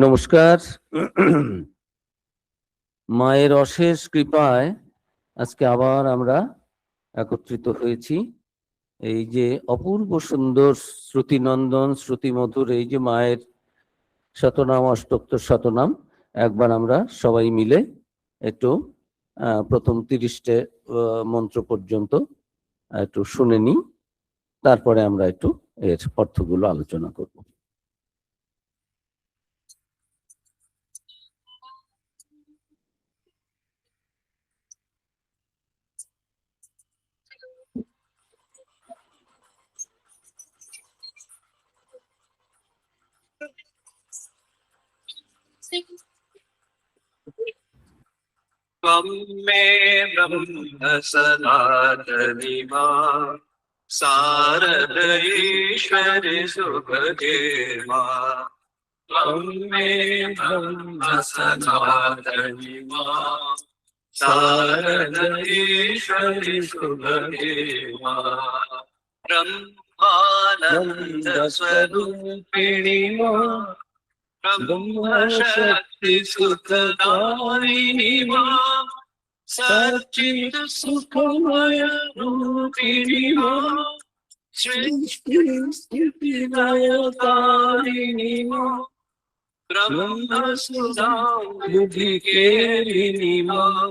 নমস্কার। মায়ের অশেষ কৃপায় আজকে আবার আমরা একত্রিত হয়েছি। এই যে অপূর্ব সুন্দর শ্রুতিনন্দন শ্রুতিমধুর এই যে মায়ের শতনাম অষ্টোত্তর শতনাম, একবার আমরা সবাই মিলে একটু প্রথম 30টে মন্ত্র পর্যন্ত একটু শুনে নিই, তারপরে আমরা একটু এর অর্থগুলো আলোচনা করব। त्वं मे ब्रह्म सनातनी मां शारद ईश्वरि सुभगे मां। त्वं मे ब्रह्म सनातनी मां शारद ईश्वरि सुभगे मां। ब्रह्मानन्द स्वरूपिणी मां ब्रह्मशक्ति सुखदायिनी मां सच्चिद सुखमय रूपिणी मां सृष्टि स्थिति लयकारिणी मां ब्रह्म सुधा बुद्धिकेलिनी मां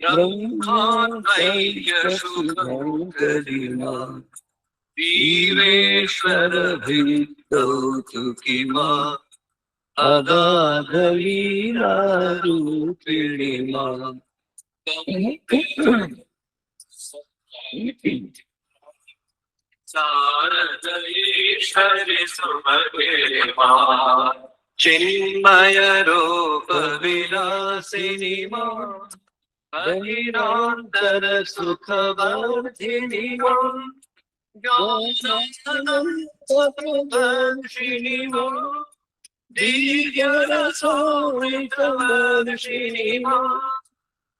ब्रह्माण्डैक्य शुभङ्करी मां जीवेश्वर भित्तौतुकी मां अगाधलीलारूपिणी मां। शारद ईश्वरि सुभगे मां चिन्मय रूप विलासिनी मां बहिरान्तर सुखवर्धिनी मां ज्ञानानन्दप्रदर्शिनी मां दिव्यरसोऽमृतवर्षिणी मां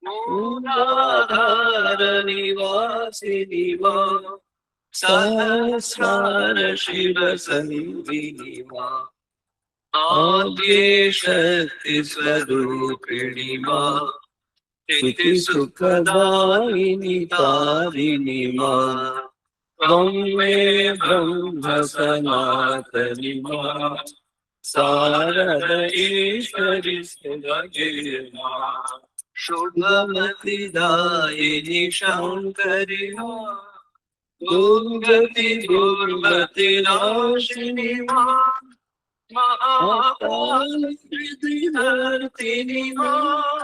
मूलाधारनिवासिनी मां सहस्रार शिवसन्निधिनी मां आद्यशक्तिस्वरूपिणी मां स्थितिसुखदायिनी तारिणी मां। त्वं मे ब्रह्म सनातनी मां शारद ईश्वरि सुभगे मां। शुभमतिदायिनी शङ्करि मां दुर्गति दुर्मतिनाशिनी मां महाकालकृतिवर्तिनी मां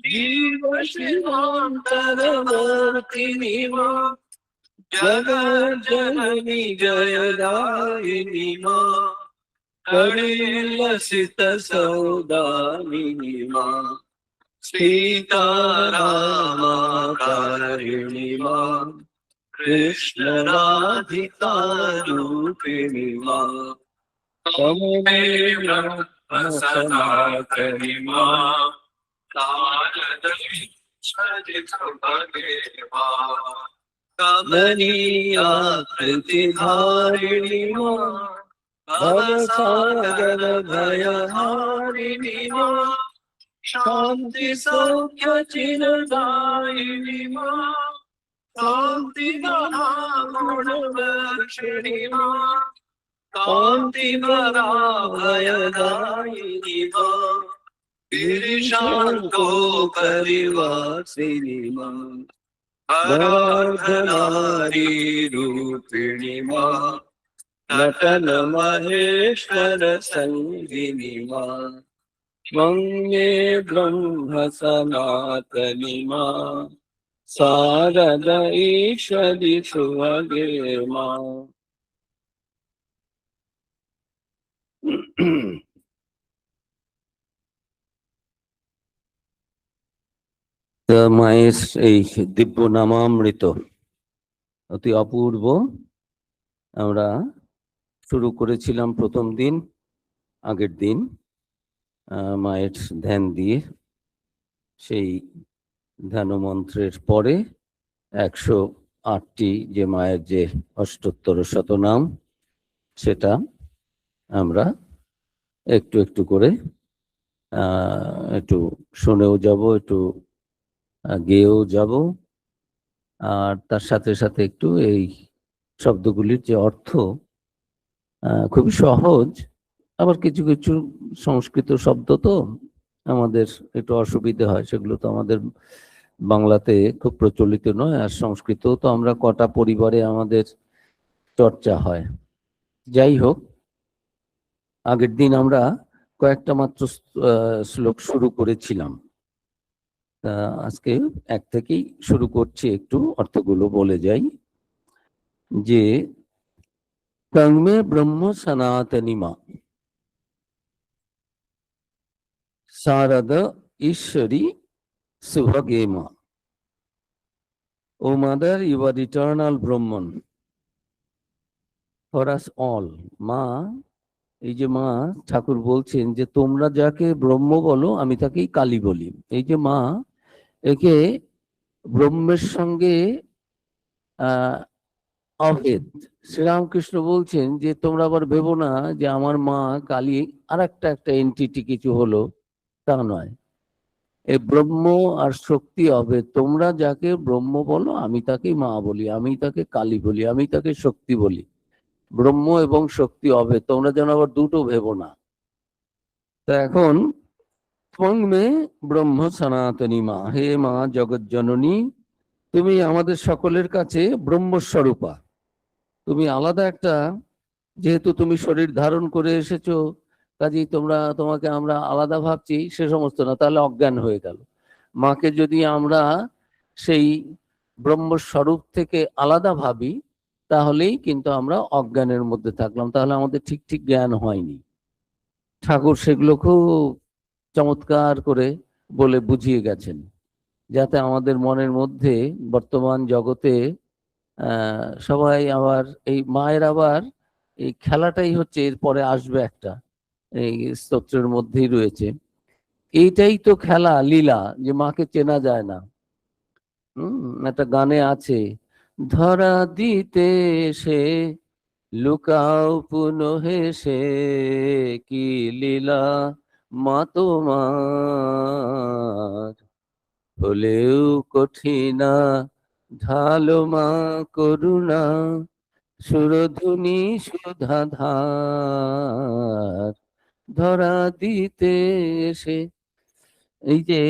जीवशिवान्तरवर्तिनी मां जगज्जननी जयदायिनी मां करेलसित सौदामिनी मां सीतारामकारिणी मां कृष्ण राधिका रूपिणी मां। त्वं मे ब्रह्म सनातनी मां शारद ईश्वरि सुभगे मां कमनीयाकृतिधारिणी मां भवसागर भयहारिणी मां शान्ति सौख्य चिरदायिनी मां शान्ति गुणवर्षिणी मां शान्ति भयदायिनी मां गिरिशान्तोपरिवासिनी मां अर्धनारी रूपिणी मां नटन महेश्वर संगिनी मां। त्वं मे ब्रह्म सनातनी मां शारद ईश्वरि सुभगे मां। মায়ের এই দিব্য নামামৃত অতি অপূর্ব। আমরা শুরু করেছিলাম প্রথম দিন, আগের দিন মায়ের ধ্যান দিয়ে। সেই ধ্যান মন্ত্রের পরে 108টি যে মায়ের যে অষ্টোত্তর শতনাম, সেটা আমরা একটু একটু করে একটু শুনেও যাব, একটু গেয়েও যাব, আর তার সাথে সাথে একটু এই শব্দগুলির যে অর্থ খুবই সহজ, আবার কিছু কিছু সংস্কৃত শব্দ তো আমাদের একটু অসুবিধে হয়, সেগুলো তো আমাদের বাংলাতে খুব প্রচলিত নয়, আর সংস্কৃত তো আমরা কটা পরিবারে আমাদের চর্চা হয়। যাই হোক, আগের দিন আমরা কয়েকটা মাত্র শ্লোক শুরু করেছিলাম, তা আজকে এক থেকেই শুরু করছি, একটু অর্থগুলো বলে যাই। যে তন্মে ব্রহ্ম সনাতনী মা শারদ ঈশ্বরী সুভগে মা। O mother, you are eternal Brahman for us all. মা, এই যে মা ঠাকুর বলছেন যে তোমরা যাকে ব্রহ্ম বলো আমি তাকেই কালী বলি। এই যে মা, একে ব্রহ্মের সঙ্গে অভেদ। শ্রীরামকৃষ্ণ বলছেন যে তোমরা আবার ভেবো না যে আমার মা কালী আর একটা এন্টিটি কিছু হলো, তা নয়। এই ব্রহ্ম আর শক্তি অভেদ। তোমরা যাকে ব্রহ্ম বলো আমি তাকে মা বলি, আমি তাকে কালী বলি, আমি তাকে শক্তি বলি। ব্রহ্ম এবং শক্তি অভেদ, তোমরা যেন আবার দুটো ভেবো না। তা এখন ত্বং মে ব্রহ্ম সনাতনী মা, হে মা জগৎ জননী, তুমি আমাদের সকলের কাছে ব্রহ্মস্বরূপা। তুমি আলাদা একটা, যেহেতু তুমি শরীর ধারণ করে এসেছো, কাজেই তোমাকে আমরা আলাদা ভাবছি সে সমস্ত না, তাহলে অজ্ঞান হয়ে গেল। মাকে যদি আমরা সেই ব্রহ্মস্বরূপ থেকে আলাদা ভাবি, তাহলেই কিন্তু আমরা অজ্ঞানের মধ্যে থাকলাম, তাহলে আমাদের ঠিক ঠিক জ্ঞান হয়নি। ঠাকুর সেগুলো খুব চমৎকার করে বলে বুঝিয়ে গেছেন, যাতে আমাদের মনের মধ্যে বর্তমান জগতে সবাই আবার এই মায়ের আবার এই খেলাটাই হচ্ছে, এরপরে আসবে একটা, এই স্তোত্রের মধ্যেই রয়েছে, এইটাই তো খেলা লীলা, যে মাকে চেনা যায় না। একটা গানে আছে, ধরা দিতে সে লুকাও পুনঃ হেসে, কি লীলা মা তোমার, হলেও কঠিনা ঢালো মা করুণা, সুরধুনি সুধাধার, ধরা দিতে এসে। এই যে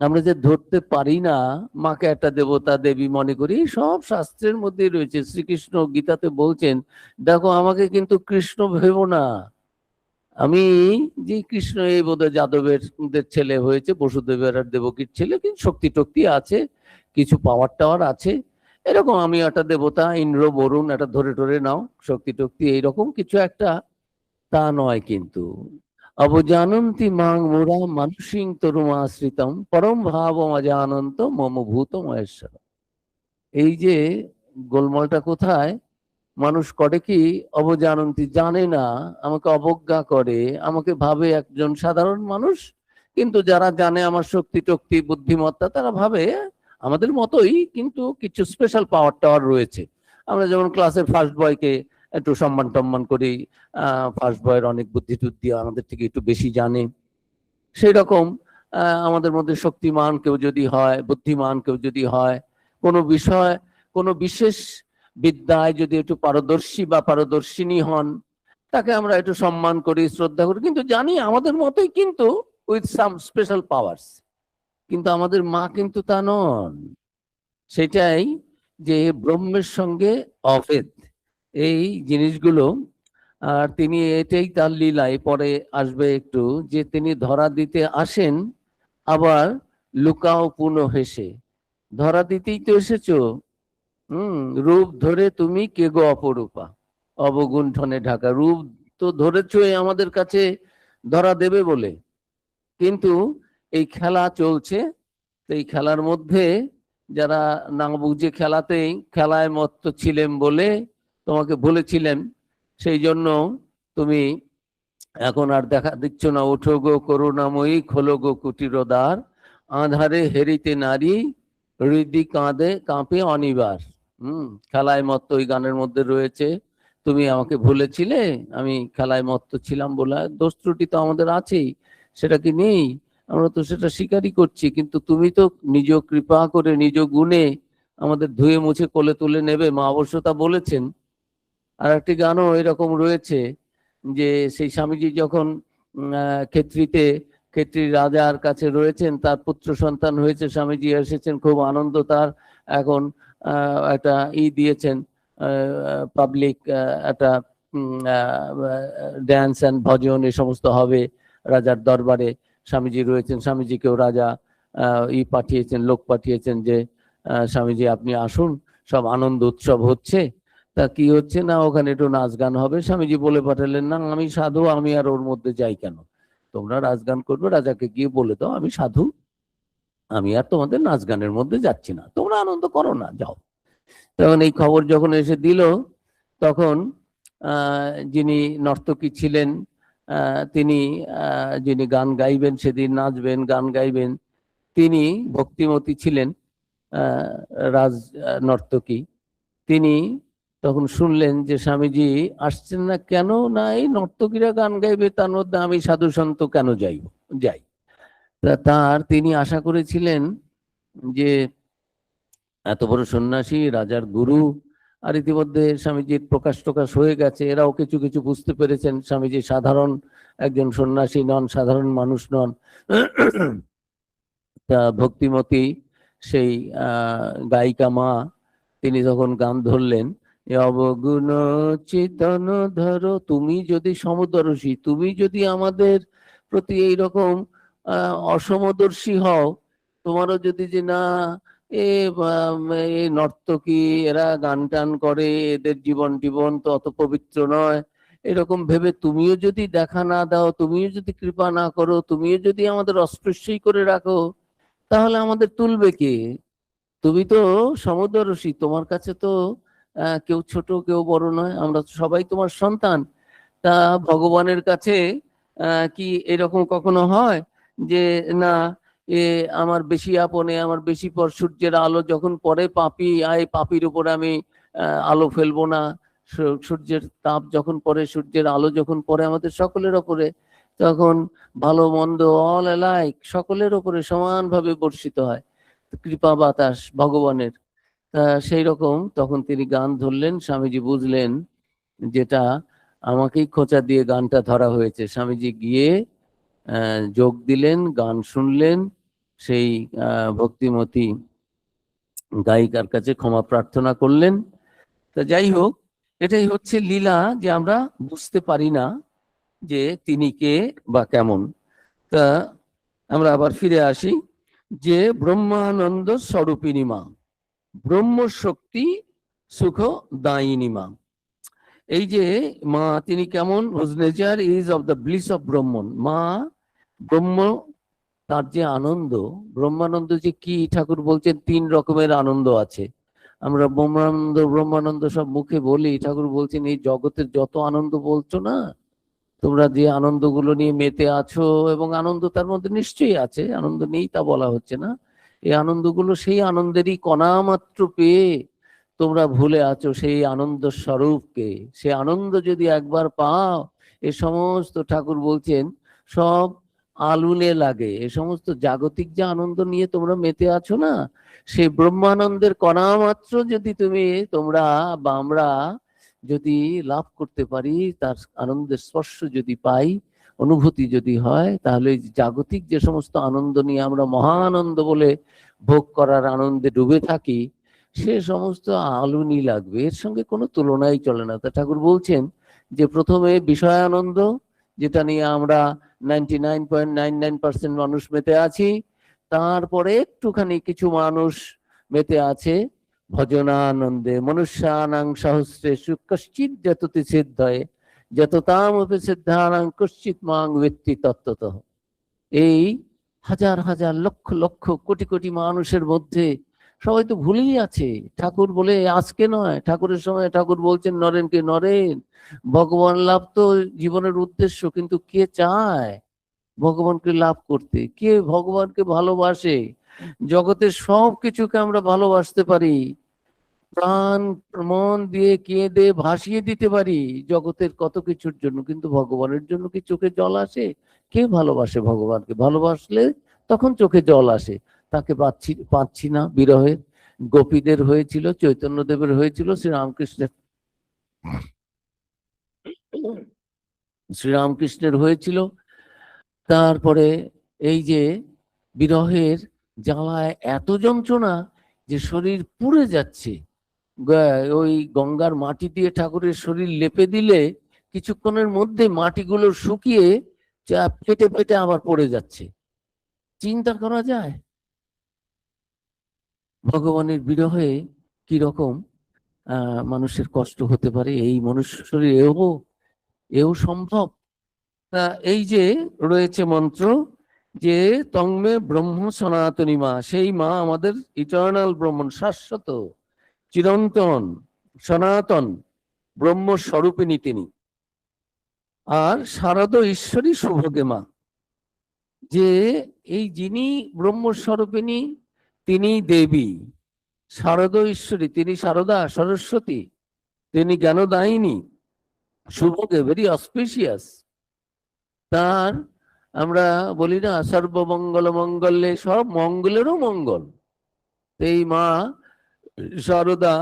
আমরা যে ধরতে পারি না, মাকে একটা দেবতা দেবী মনে করি, সব শাস্ত্রের মধ্যে রয়েছে। শ্রীকৃষ্ণ গীতাতে বলছেন, দেখো আমাকে কিন্তু কৃষ্ণ ভেবো না, আমি যে কৃষ্ণ এই বোধহয় যাদবের ছেলে হয়েছে, বসুদেবের আর দেবকীর ছেলে, কিন্তু শক্তি টক্তি আছে, কিছু পাওয়ার টাওয়ার আছে, এরকম আমি একটা দেবতা, ইন্দ্র বরুণ, একটা ধরে টরে নাও, শক্তি টক্তি এইরকম কিছু একটা, তা নয় কিন্তু। অবজানন্তি মাং মুরা মানুষিং তরুমাশ্রিতম পরম ভাবম অজানন্ত মম ভূত মহেশ্বর। এই যে গোলমালটা কোথায়, মানুষ করে কি, অবজানন্তি, জানে না, আমাকে অবজ্ঞা করে, আমাকে ভাবে একজন সাধারণ মানুষ, কিন্তু যারা জানে আমার শক্তি টক্তি বুদ্ধিমত্তা, তারা ভাবে আমাদের মতোই, কিন্তু কিছু স্পেশাল পাওয়ার টাওয়ার রয়েছে। আমরা যেমন ক্লাসের ফার্স্ট বয়কে একটু সম্মান টম্মান করি, ফার্স্ট বয়ের অনেক বুদ্ধি টুদ্ধি আমাদের থেকে একটু বেশি জানে, সেই রকম আমাদের মধ্যে শক্তিমান কেউ যদি হয়, বুদ্ধিমান কেউ যদি হয়, কোনো বিষয়, কোনো বিশেষ বিদ্যায় যদি একটু পারদর্শী বা পারদর্শিনী হন, তাকে আমরা একটু সম্মান করি, শ্রদ্ধা করি, কিন্তু জানি আমাদের মতোই, কিন্তু উইথ সাম স্পেশাল পাওয়ার্স। কিন্তু আমাদের মা কিন্তু তা নন। সেটাই যে ব্রহ্মের সঙ্গে অভেদ, এই জিনিসগুলো। আর তিনি এটাই তার লীলায় পরে আসবে একটু, যে তিনি ধরা দিতে আসেন, আবার লুকাও পুনঃ হেসে। ধরা দিতেই তো এসেছো, রূপ ধরে তুমি কে গো অপরূপা, অবগুণ্ঠনে ঢাকা রূপ তো ধরেছই আমাদের কাছে ধরা দেবে বলে, কিন্তু এই খেলা চলছে, এই খেলার মধ্যে যারা না বুঝে খেলাতেই খেলায় মত্ত ছিলেন বলে তোমাকে বলেছিলেন, সেই জন্য তুমি এখন আর দেখা দিচ্ছ না, ওঠো গো করুণাময়ী, খোলো গো কুটির দ্বার, আধারে হেরিতে নারী, হৃদি কাঁদে কাঁপে অনিবার। খেলায় মত্ত ওই গানের মধ্যে রয়েছে, তুমি আমাকে ভুলেছিলে, আমি খেলায় মত্ত ছিলাম বলে। দোষ ত্রুটি তো আমাদের আছেই, সেটা কি নেই? আমরা তো সেটা স্বীকারই করছি, কিন্তু তুমি তো নিজ কৃপা করে নিজ গুণে আমাদের ধুয়ে মুছে কোলে তুলে নেবে, মা অবশ্য তা বলেছেন। আর একটি গানও এরকম রয়েছে যে সেই স্বামীজি যখন ক্ষেত্রী রাজার কাছে রয়েছেন, তার পুত্র সন্তান হয়েছে, স্বামীজি এসেছেন, খুব আনন্দ তার। এখন একটা দিয়েছেন, পাবলিক একটা ড্যান্স অ্যান্ড ভজন এ সমস্ত হবে রাজার দরবারে। স্বামীজি রয়েছেন, স্বামীজিকেও রাজা পাঠিয়েছেন, লোক পাঠিয়েছেন যে স্বামীজি আপনি আসুন, সব আনন্দ উৎসব হচ্ছে। তা কি হচ্ছে না, ওখানে একটু নাচ গান হবে। স্বামীজি বলে পাঠালেন, না আমি সাধু, আমি আর ওর মধ্যে যাই কেন, তোমরা নাচ গান করবে, রাজাকে গিয়ে বলে দাও আমি সাধু, আমি আর তোমাদের নাচ গানের মধ্যে যাচ্ছি না, তোমরা আনন্দ করো না, যাও। তখন এই খবর যখন এসে দিল, তখন যিনি নর্তকী ছিলেন, তিনি যিনি গান গাইবেন, সেদিন নাচবেন গান গাইবেন, তিনি ভক্তিমতী ছিলেন, রাজ নর্তকী। তিনি তখন শুনলেন যে স্বামীজি আসছেন না কেন, না এই নর্তকীরা গান গাইবে, তার মধ্যে আমি সাধু সন্ত কেন যাই। তিনি আশা করেছিলেন যে এত বড় সন্ন্যাসী, রাজার গুরু, আর ইতিমধ্যে স্বামীজির প্রকাশ হয়ে গেছে, এরাও কিছু কিছু বুঝতে পেরেছেন স্বামীজি সাধারণ একজন সন্ন্যাসী নন, সাধারণ মানুষ নন। তা ভক্তিমতী সেই গায়িকা মা, তিনি যখন গান ধরলেন, অবগুণ চেতন ধর, তুমি যদি সমদর্শী, তুমি যদি আমাদের প্রতি এইরকম অসমদর্শী হও, তোমারও যদি যে না এই নর্তকী এরা গান টান করে, এদের জীবন তো অত পবিত্র নয়, এরকম ভেবে তুমিও যদি দেখা না দাও, তুমিও যদি কৃপা না করো, তুমিও যদি আমাদের অস্পৃশ্যই করে রাখো, তাহলে আমাদের তুলবে কে? তুমি তো সমদর্শী, তোমার কাছে তো কেউ ছোট কেউ বড় নয়, আমরা সবাই তোমার সন্তান। তা ভগবানের কাছে কি এরকম কখনো হয় যে না এ আমার বেশি আপনে, আমার বেশি পর, সূর্যের আলো যখন পড়ে পাপি, পাপির উপরে আমি আলো ফেলবো না, সূর্যের তাপ যখন পড়ে, সূর্যের আলো যখন পড়ে আমাদের সকলের ওপরে, তখন ভালো মন্দ অল অ্যালাইক সকলের ওপরে সমানভাবে বর্ষিত হয় কৃপা বাতাস ভগবানের। সেই রকম তখন তিনি গান ধরলেন, স্বামীজি বুঝলেন যেটা আমাকেই খোঁচা দিয়ে গানটা ধরা হয়েছে। স্বামীজি গিয়ে যোগ দিলেন, গান শুনলেন, সেই ভক্তিমতী গায়িকার কাছে ক্ষমা প্রার্থনা করলেন। তা যাই হোক, এটাই হচ্ছে লীলা, যে আমরা বুঝতে পারি না যে তিনি কে বা কেমন। তা আমরা আবার ফিরে আসি যে ব্রহ্মানন্দ স্বরূপিণী মা, ব্রহ্মশক্তি সুখ দায়িনী মা। এই যে মা, তিনি কেমন? Whose nature is of the bliss of Brahman. মা ব্রহ্ম, তার যে আনন্দ, ব্রহ্মানন্দ যে কি, ঠাকুর বলছেন 3 রকমের আনন্দ আছে। আমরা ব্রহ্মানন্দ সব মুখে বলি, ঠাকুর বলছেন এই জগতের যত আনন্দ বলছো না, তোমরা যে আনন্দগুলো নিয়ে মেতে আছো, এবং আনন্দ তার মধ্যে নিশ্চয়ই আছে, আনন্দ নেই তা বলা হচ্ছে না, এই আনন্দগুলো সেই আনন্দেরই কণা মাত্র পেয়ে তোমরা ভুলে আছো সেই আনন্দ স্বরূপকে। সে আনন্দ যদি একবার পাও, এ সমস্ত ঠাকুর বলছেন সব আলুনে লাগে। এ সমস্ত জাগতিক যে আনন্দ নিয়ে তোমরা মেতে আছো না, সেই ব্রহ্মানন্দের কণা মাত্র যদি তোমরা বা আমরা যদি লাভ করতে পারি, তার আনন্দের স্পর্শ যদি পাই, অনুভূতি যদি হয়, তাহলে জাগতিক যে সমস্ত আনন্দ নিয়ে আমরা মহানন্দ বলে ভোগ করার আনন্দে ডুবে থাকি, সে সমস্ত আলুনি লাগবে, এর সঙ্গে কোনো তুলনাই চলে না। তা ঠাকুর বলছেন যে প্রথমে বিষয়ানন্দ, যেটা নিয়ে আমরা 99.99% মানুষ মেতে আছি, তারপরে একটুখানি কিছু মানুষ মেতে আছে ভজনানন্দে। মনুষ্যানাং সহস্রেষু কশ্চিৎ যততি সিদ্ধয়ে যততামপি সিদ্ধানাং কশ্চিৎ মাং বেত্তি তত্ত্বতঃ। এই হাজার হাজার লক্ষ লক্ষ কোটি কোটি মানুষের মধ্যে সবাই তো ভুলেই আছে ঠাকুর বলে। আজকে নয়, ঠাকুরের সময় ঠাকুর বলছেন নরেনকে নরেন, ভগবান লাভ তো জীবনের উদ্দেশ্য, কিন্তু কে চায় ভগবানকে লাভ করতে? কে ভগবানকে ভালোবাসে? জগতের সব কিছুকে আমরা ভালোবাসতে পারি, প্রাণ মন দিয়ে কেঁদে ভাসিয়ে দিতে পারি জগতের কত কিছুর জন্য, কিন্তু ভগবানের জন্য কি চোখে জল আসে? কে ভালোবাসে ভগবানকে? ভালোবাসলে তখন চোখে জল আসে। তাকে পাচ্ছি না বিরহের। গোপীদের হয়েছিল, চৈতন্যদেবের হয়েছিল, শ্রীরামকৃষ্ণের হয়েছিল। তারপরে এই যে বিরহের জ্বালায় এত যন্ত্রণা যে শরীর পুড়ে যাচ্ছে। ওই গঙ্গার মাটি দিয়ে ঠাকুরের শরীর লেপে দিলে কিছুক্ষণের মধ্যে মাটিগুলো শুকিয়ে ফেটে ফেটে আবার পড়ে যাচ্ছে। চিন্তা করা যায় ভগবানের বিরহে কিরকম মানুষের কষ্ট হতে পারে। এই মনুষ্য শরীর এও সম্ভব? এই যে রয়েছে মন্ত্র যে তংমে ব্রহ্ম সনাতনী মা, সেই মা আমাদের ইটার্নাল ব্রহ্মণ, শাশ্বত চিরন্তন সনাতন ব্রহ্মস্বরূপিণী তিনি। আর শারদ ঈশ্বরী শুভগে মা, যে এই যিনি ব্রহ্মস্বরূপিণী তিনি দেবী, শারদ ঈশ্বরী তিনি শারদা সরস্বতী, তিনি জ্ঞানদায়িনী, শুভগে ভেরি অসপিশিয়াস। তার আমরা বলি না সর্বমঙ্গল মঙ্গলে, সব মঙ্গলেরও মঙ্গল। এই মা শারদা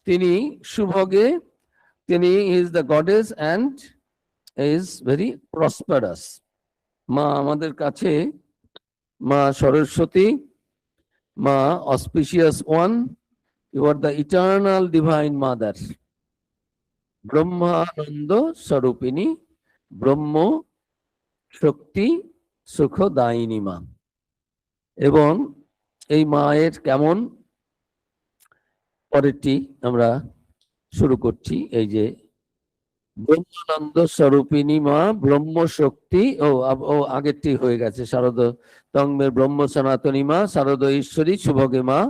তিনি শুভগে, তিনি is the goddess and is very prosperous. মা আমাদের কাছে মা সরস্বতী, মা auspicious one, you are the eternal divine mother, ব্রহ্মানন্দ স্বরূপিণী, ব্রহ্ম শক্তি সুখদায়িনী মা। এবং এই মায়ের কেমন, পরেরটি আমরা শুরু করছি। এই যে ব্রহ্মানন্দ স্বরূপিণী মা, ব্রহ্ম শক্তি, ও আগেরটি হয়ে গেছে, শারদ তংমের ব্রহ্ম সনাতনী মা, শারদ ঈশ্বরী শুভগে মা।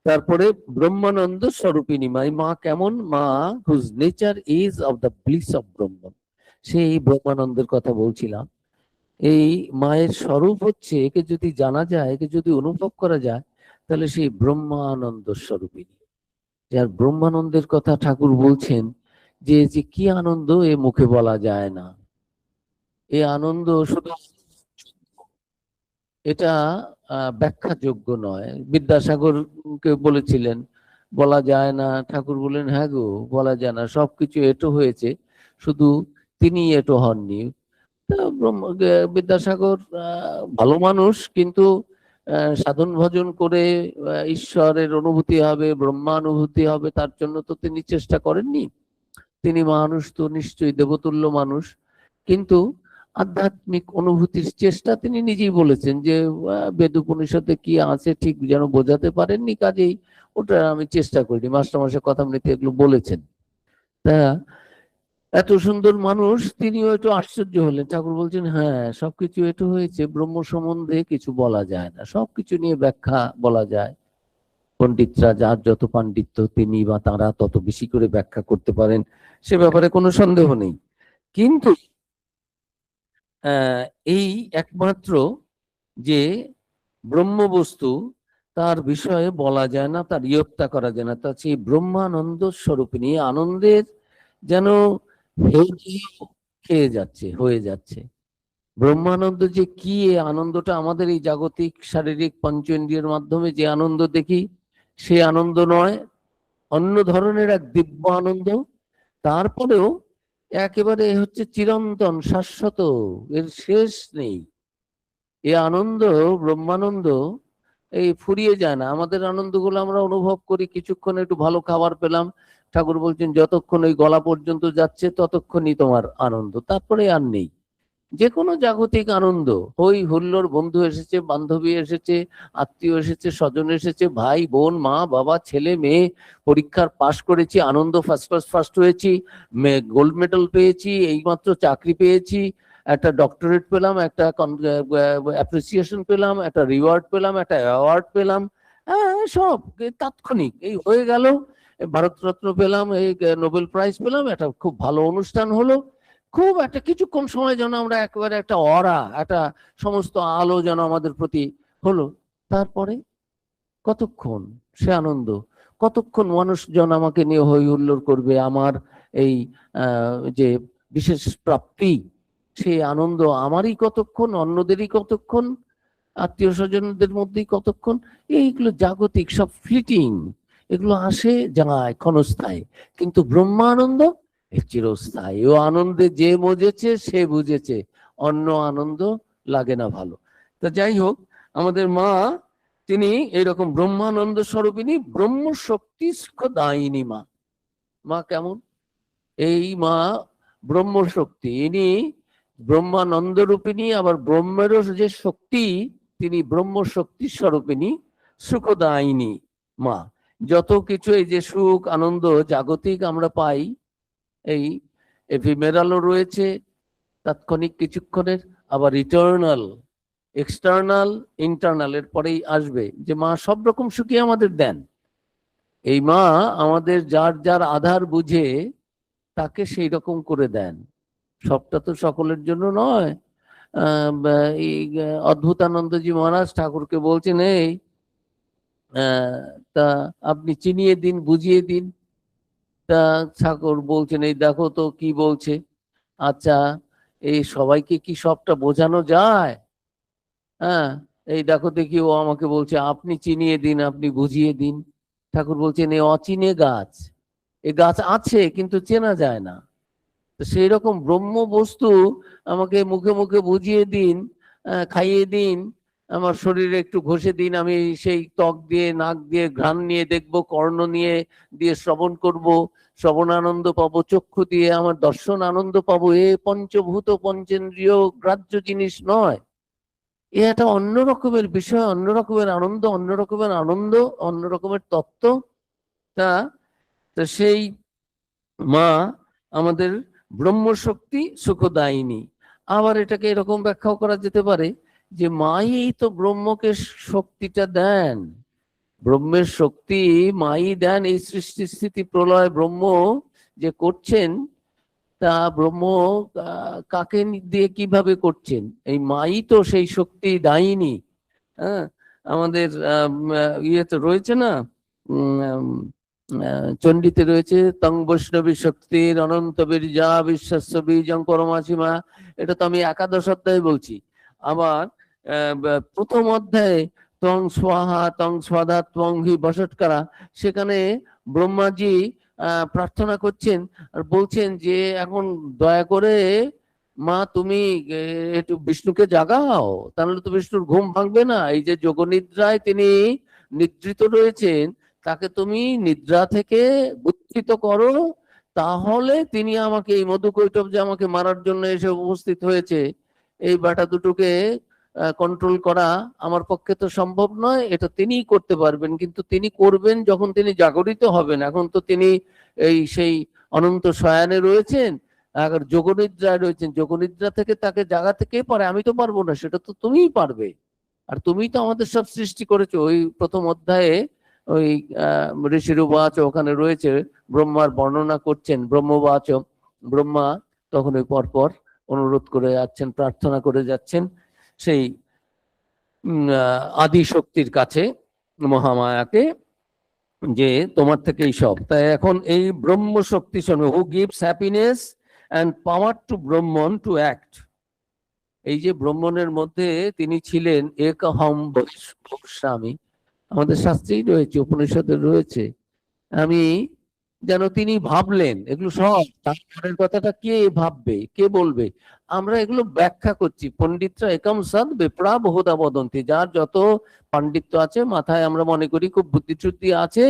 তারপরে ব্রহ্মানন্দ স্বরূপিণী মা, এই মা কেমন? মা whose nature is of the bliss of Brahma. সেই ব্রহ্মানন্দের কথা বলছিলাম। এই মায়ের স্বরূপ হচ্ছে, একে যদি জানা যায়, একে যদি অনুভব করা যায়, তাহলে সেই ব্রহ্মানন্দ স্বরূপিণী। যার ব্রহ্মানন্দের কথা ঠাকুর বলছেন যে যে কি আনন্দ এ মুখে বলা যায় না। এই আনন্দ শুধু এটা ব্যাখ্যাযোগ্য নয়। বিদ্যাসাগরকে বলেছিলেন বলা যায় না, ঠাকুর বলেন হ্যাঁ গো বলা যায় না, সবকিছু এটো হয়েছে, শুধু তিনি এটো হননি। বিদ্যাসাগর ভালো মানুষ, কিন্তু সাধন ভজন করে ঈশ্বরের অনুভূতি হবে, ব্রহ্মানুভূতি হবে, তার জন্য তো তিনি চেষ্টা করেননি। তিনি মানুষ তো নিশ্চয়ই দেবতুল্য মানুষ, কিন্তু আধ্যাত্মিক অনুভূতির চেষ্টা তিনি নিজেই বলেছেন যে বেদ উপনিষদে কি আছে ঠিক যেন বোঝাতে পারেননি, কাজেই ওটা আমি চেষ্টা করিনি। মাস্টারমশাই কথামৃতে এগুলো বলেছেন। তা এত সুন্দর মানুষ, তিনিও একটু আশ্চর্য হলেন। ঠাকুর বলছেন হ্যাঁ সবকিছু একটু হয়েছে, ব্রহ্ম সম্বন্ধে কিছু বলা যায় না, সবকিছু নিয়ে ব্যাখ্যা বলা যায়। পণ্ডিতরা যার যত পাণ্ডিত্য তিনি বা তারা তত বেশি করে ব্যাখ্যা করতে পারেন, সে ব্যাপারে কোনো সন্দেহ নেই। কিন্তু এই একমাত্র যে ব্রহ্মবস্তু, তার বিষয়ে বলা যায় না, তার ইয়ত্তা করা যায় না। তার সেই ব্রহ্মানন্দ স্বরূপিণী আনন্দের যেন খেয়ে যাচ্ছে, হয়ে যাচ্ছে। ব্রহ্মানন্দ যে কি, এই আনন্দটা আমাদের এই জাগতিক শারীরিক পঞ্চেন্দ্রিয়ের মাধ্যমে যে আনন্দ দেখি, সে আনন্দ নয়, অন্য ধরনের এক দিব্য আনন্দ। তারপরেও একেবারে হচ্ছে চিরন্তন শাশ্বত, এর শেষ নেই। এ আনন্দ ব্রহ্মানন্দ এই ফুরিয়ে যায় না। আমাদের আনন্দগুলো আমরা অনুভব করি, কিছুক্ষণ একটু ভালো খাবার পেলাম, ঠাকুর বলছেন যতক্ষণ ওই গলা পর্যন্ত যাচ্ছে ততক্ষণই তোমার আনন্দ, তারপরে আর নেই। যে কোনো জাগতিক আনন্দ, হই হুল্লোড়, বন্ধু এসেছে, বান্ধবী এসেছে, আত্মীয় এসেছে, স্বজন এসেছে, ভাই বোন, মা বাবা, ছেলে মেয়ে, পরীক্ষার পাশ করেছি, আনন্দ, ফার্স্ট হয়েছি, গোল্ড মেডেল পেয়েছি, এইমাত্র চাকরি পেয়েছি, একটা ডক্টরেট পেলাম, একটা অ্যাপ্রিসিয়েশন পেলাম, একটা রিওয়ার্ড পেলাম, একটা অ্যাওয়ার্ড পেলাম, সব তাৎক্ষণিক এই হয়ে গেল। ভারতরত্ন পেলাম, এই নোবেল প্রাইজ পেলাম, একটা খুব ভালো অনুষ্ঠান হলো, খুব একটা কিছুক্ষণ সময় যেন আমরা একেবারে একটা একটা সমস্ত আলো যেন আমাদের প্রতি হলো। তারপরে কতক্ষণ সে আনন্দ? কতক্ষণ মানুষজন আমাকে নিয়ে হই হুল্লোড় করবে, আমার এই যে বিশেষ প্রাপ্তি সেই আনন্দ আমারই কতক্ষণ, অন্যদেরই কতক্ষণ, আত্মীয় স্বজনদের মধ্যেই কতক্ষণ। এইগুলো জাগতিক, সব ফ্লিটিং, এগুলো আসে যায়, ক্ষণস্থায়ী। কিন্তু ব্রহ্মানন্দ চিরস্থায়ী। ও আনন্দে যে মজেছে সে বুঝেছে, অন্য আনন্দ লাগে না ভালো। তা যাই হোক, আমাদের মা তিনি এইরকম ব্রহ্মানন্দ স্বরূপিনী, ব্রহ্মশক্তি দায়িনী মা। মা কেমন? এই মা ব্রহ্মশক্তি, ইনি ব্রহ্মানন্দ রূপিণী, আবার ব্রহ্মেরও যে শক্তি, তিনি ব্রহ্মশক্তি স্বরূপিণী, সুখদায়িনী মা। যত কিছু এই যে সুখ আনন্দ জাগতিক আমরা পাই, এই এফিমেরালও রয়েছে, তাৎক্ষণিক কিছুক্ষণের, আবার ইটার্নাল, এক্সটার্নাল, ইন্টারনাল এর পরেই আসবে যে মা সব রকম সুখী আমাদের দেন। এই মা আমাদের যার যার আধার বুঝে তাকে সেই রকম করে দেন। সবটা তো সকলের জন্য নয়। এই অদ্ভুতানন্দজি মহারাজ ঠাকুরকে বলছেন, এই তা আপনি চিনিয়ে দিন, বুঝিয়ে দিন। তা ঠাকুর বলছেন, এই দেখো তো কি বলছে। আচ্ছা, এই সবাইকে কি সবটা বোঝানো যায়? হ্যাঁ, এই দেখো দেখি, ও আমাকে বলছে আপনি চিনিয়ে দিন, আপনি বুঝিয়ে দিন। ঠাকুর বলছেন এই অচিনে গাছ, এ গাছ আছে কিন্তু চেনা যায় না। তো সেই রকম ব্রহ্ম বস্তু আমাকে মুখে মুখে বুঝিয়ে দিন, খাইয়ে দিন, আমার শরীরে একটু ঘষে দিন, আমি সেই ত্বক দিয়ে, নাক দিয়ে ঘ্রাণ নিয়ে দেখব, কর্ণ নিয়ে দিয়ে শ্রবণ করব, শ্রবণ আনন্দ পাবো, চক্ষু দিয়ে আমার দর্শন আনন্দ পাবো। এ পঞ্চভূত পঞ্চেন্দ্রিয় গ্রাহ্য জিনিস নয়। এ একটা অন্য রকমের বিষয়, অন্য রকমের আনন্দ, অন্য রকমের আনন্দ, অন্য রকমের তত্ত্ব। তা তো সেই মা আমাদের ব্রহ্মশক্তি সুখদায়িনী। আবার এটাকে এরকম ব্যাখ্যাও করা যেতে পারে যে মাই তো ব্রহ্মকে শক্তিটা দেন, ব্রহ্মের শক্তি মাই দেন। এই সৃষ্টি স্থিতি প্রলয় ব্রহ্ম যে করছেন, তা ব্রহ্ম কাকে দিয়ে কিভাবে করছেন? এই মাই তো সেই শক্তি দায়িনী। হ্যাঁ, আমাদের ইয়েতে রয়েছে না, চণ্ডীতে রয়েছে, তং বৈষ্ণবী শক্তির অনন্ত বীর্যা বিশ্বস্য বীজং পরমাসীমা। এটা তো আমি একাদশ অধ্যায়ে বলছি। আবার প্রথম অধ্যায়ে তং স্বাহা তং স্বাধা ত্বং হি বসৎকারা, সেখানে ব্রহ্মাজি প্রার্থনা করছেন আর বলছেন যে এখন দয়া করে মা তুমি একটু বিষ্ণুকে জাগাও, তাহলে তো বিষ্ণুর ঘুম ভাঙবে না। এই যে যোগনিদ্রায় তিনি নিদ্রিত রয়েছেন, তাকে তুমি নিদ্রা থেকে উত্থিত করো, তাহলে তিনি আমাকে, এই মধুকৈটব যে আমাকে মারার জন্য এসে উপস্থিত হয়েছে, এই বেটা দুটোকে কন্ট্রোল করা আমার পক্ষে তো সম্ভব নয়। এটা তিনিই করতে পারবেন, কিন্তু তিনি করবেন যখন তিনি জাগরিত হবেন। এখন তো তিনি এই সেই অনন্ত শয়ানে রয়েছেন, আবার যোগনিদ্রায় রয়েছেন। যোগনিদ্রা থেকে তাকে জাগাতে কে পারে? আমি তো পারবো না, সেটা তো তুমিই পারবে। আর তুমিই তো আমাদের সব সৃষ্টি করেছো। ওই প্রথম অধ্যায়ে ওই ঋষির উবাচ ওখানে রয়েছে, ব্রহ্মার বর্ণনা করছেন, ব্রহ্মবাচ। ব্রহ্মা তখন ওই পরপর অনুরোধ করে যাচ্ছেন, প্রার্থনা করে যাচ্ছেন সেই আদি শক্তির কাছে, মহামায়াকে, যে তোমার থেকেই সব। তাই এখন এই ব্রহ্ম শক্তি শোনো, who gives happiness and power to Brahman to act. এই যে ব্রহ্মণের মধ্যে তিনি ছিলেন একহম ভবিষ্যামি, আমাদের শাস্ত্রেই রয়েছে, উপনিষদে রয়েছে। আমি যেন তিনি ভাবলেন, এগুলো সব তার কথাটা কে ভাববে, কে বলবে? আমরা এগুলো ব্যাখ্যা করছি। পণ্ডিতরা একম সদ বিপ্রা বহুদা বদন্তি, যার যত পাণ্ডিত্য আছে মাথায়, আমরা মনে করি খুব বুদ্ধিশুদ্ধি আছে,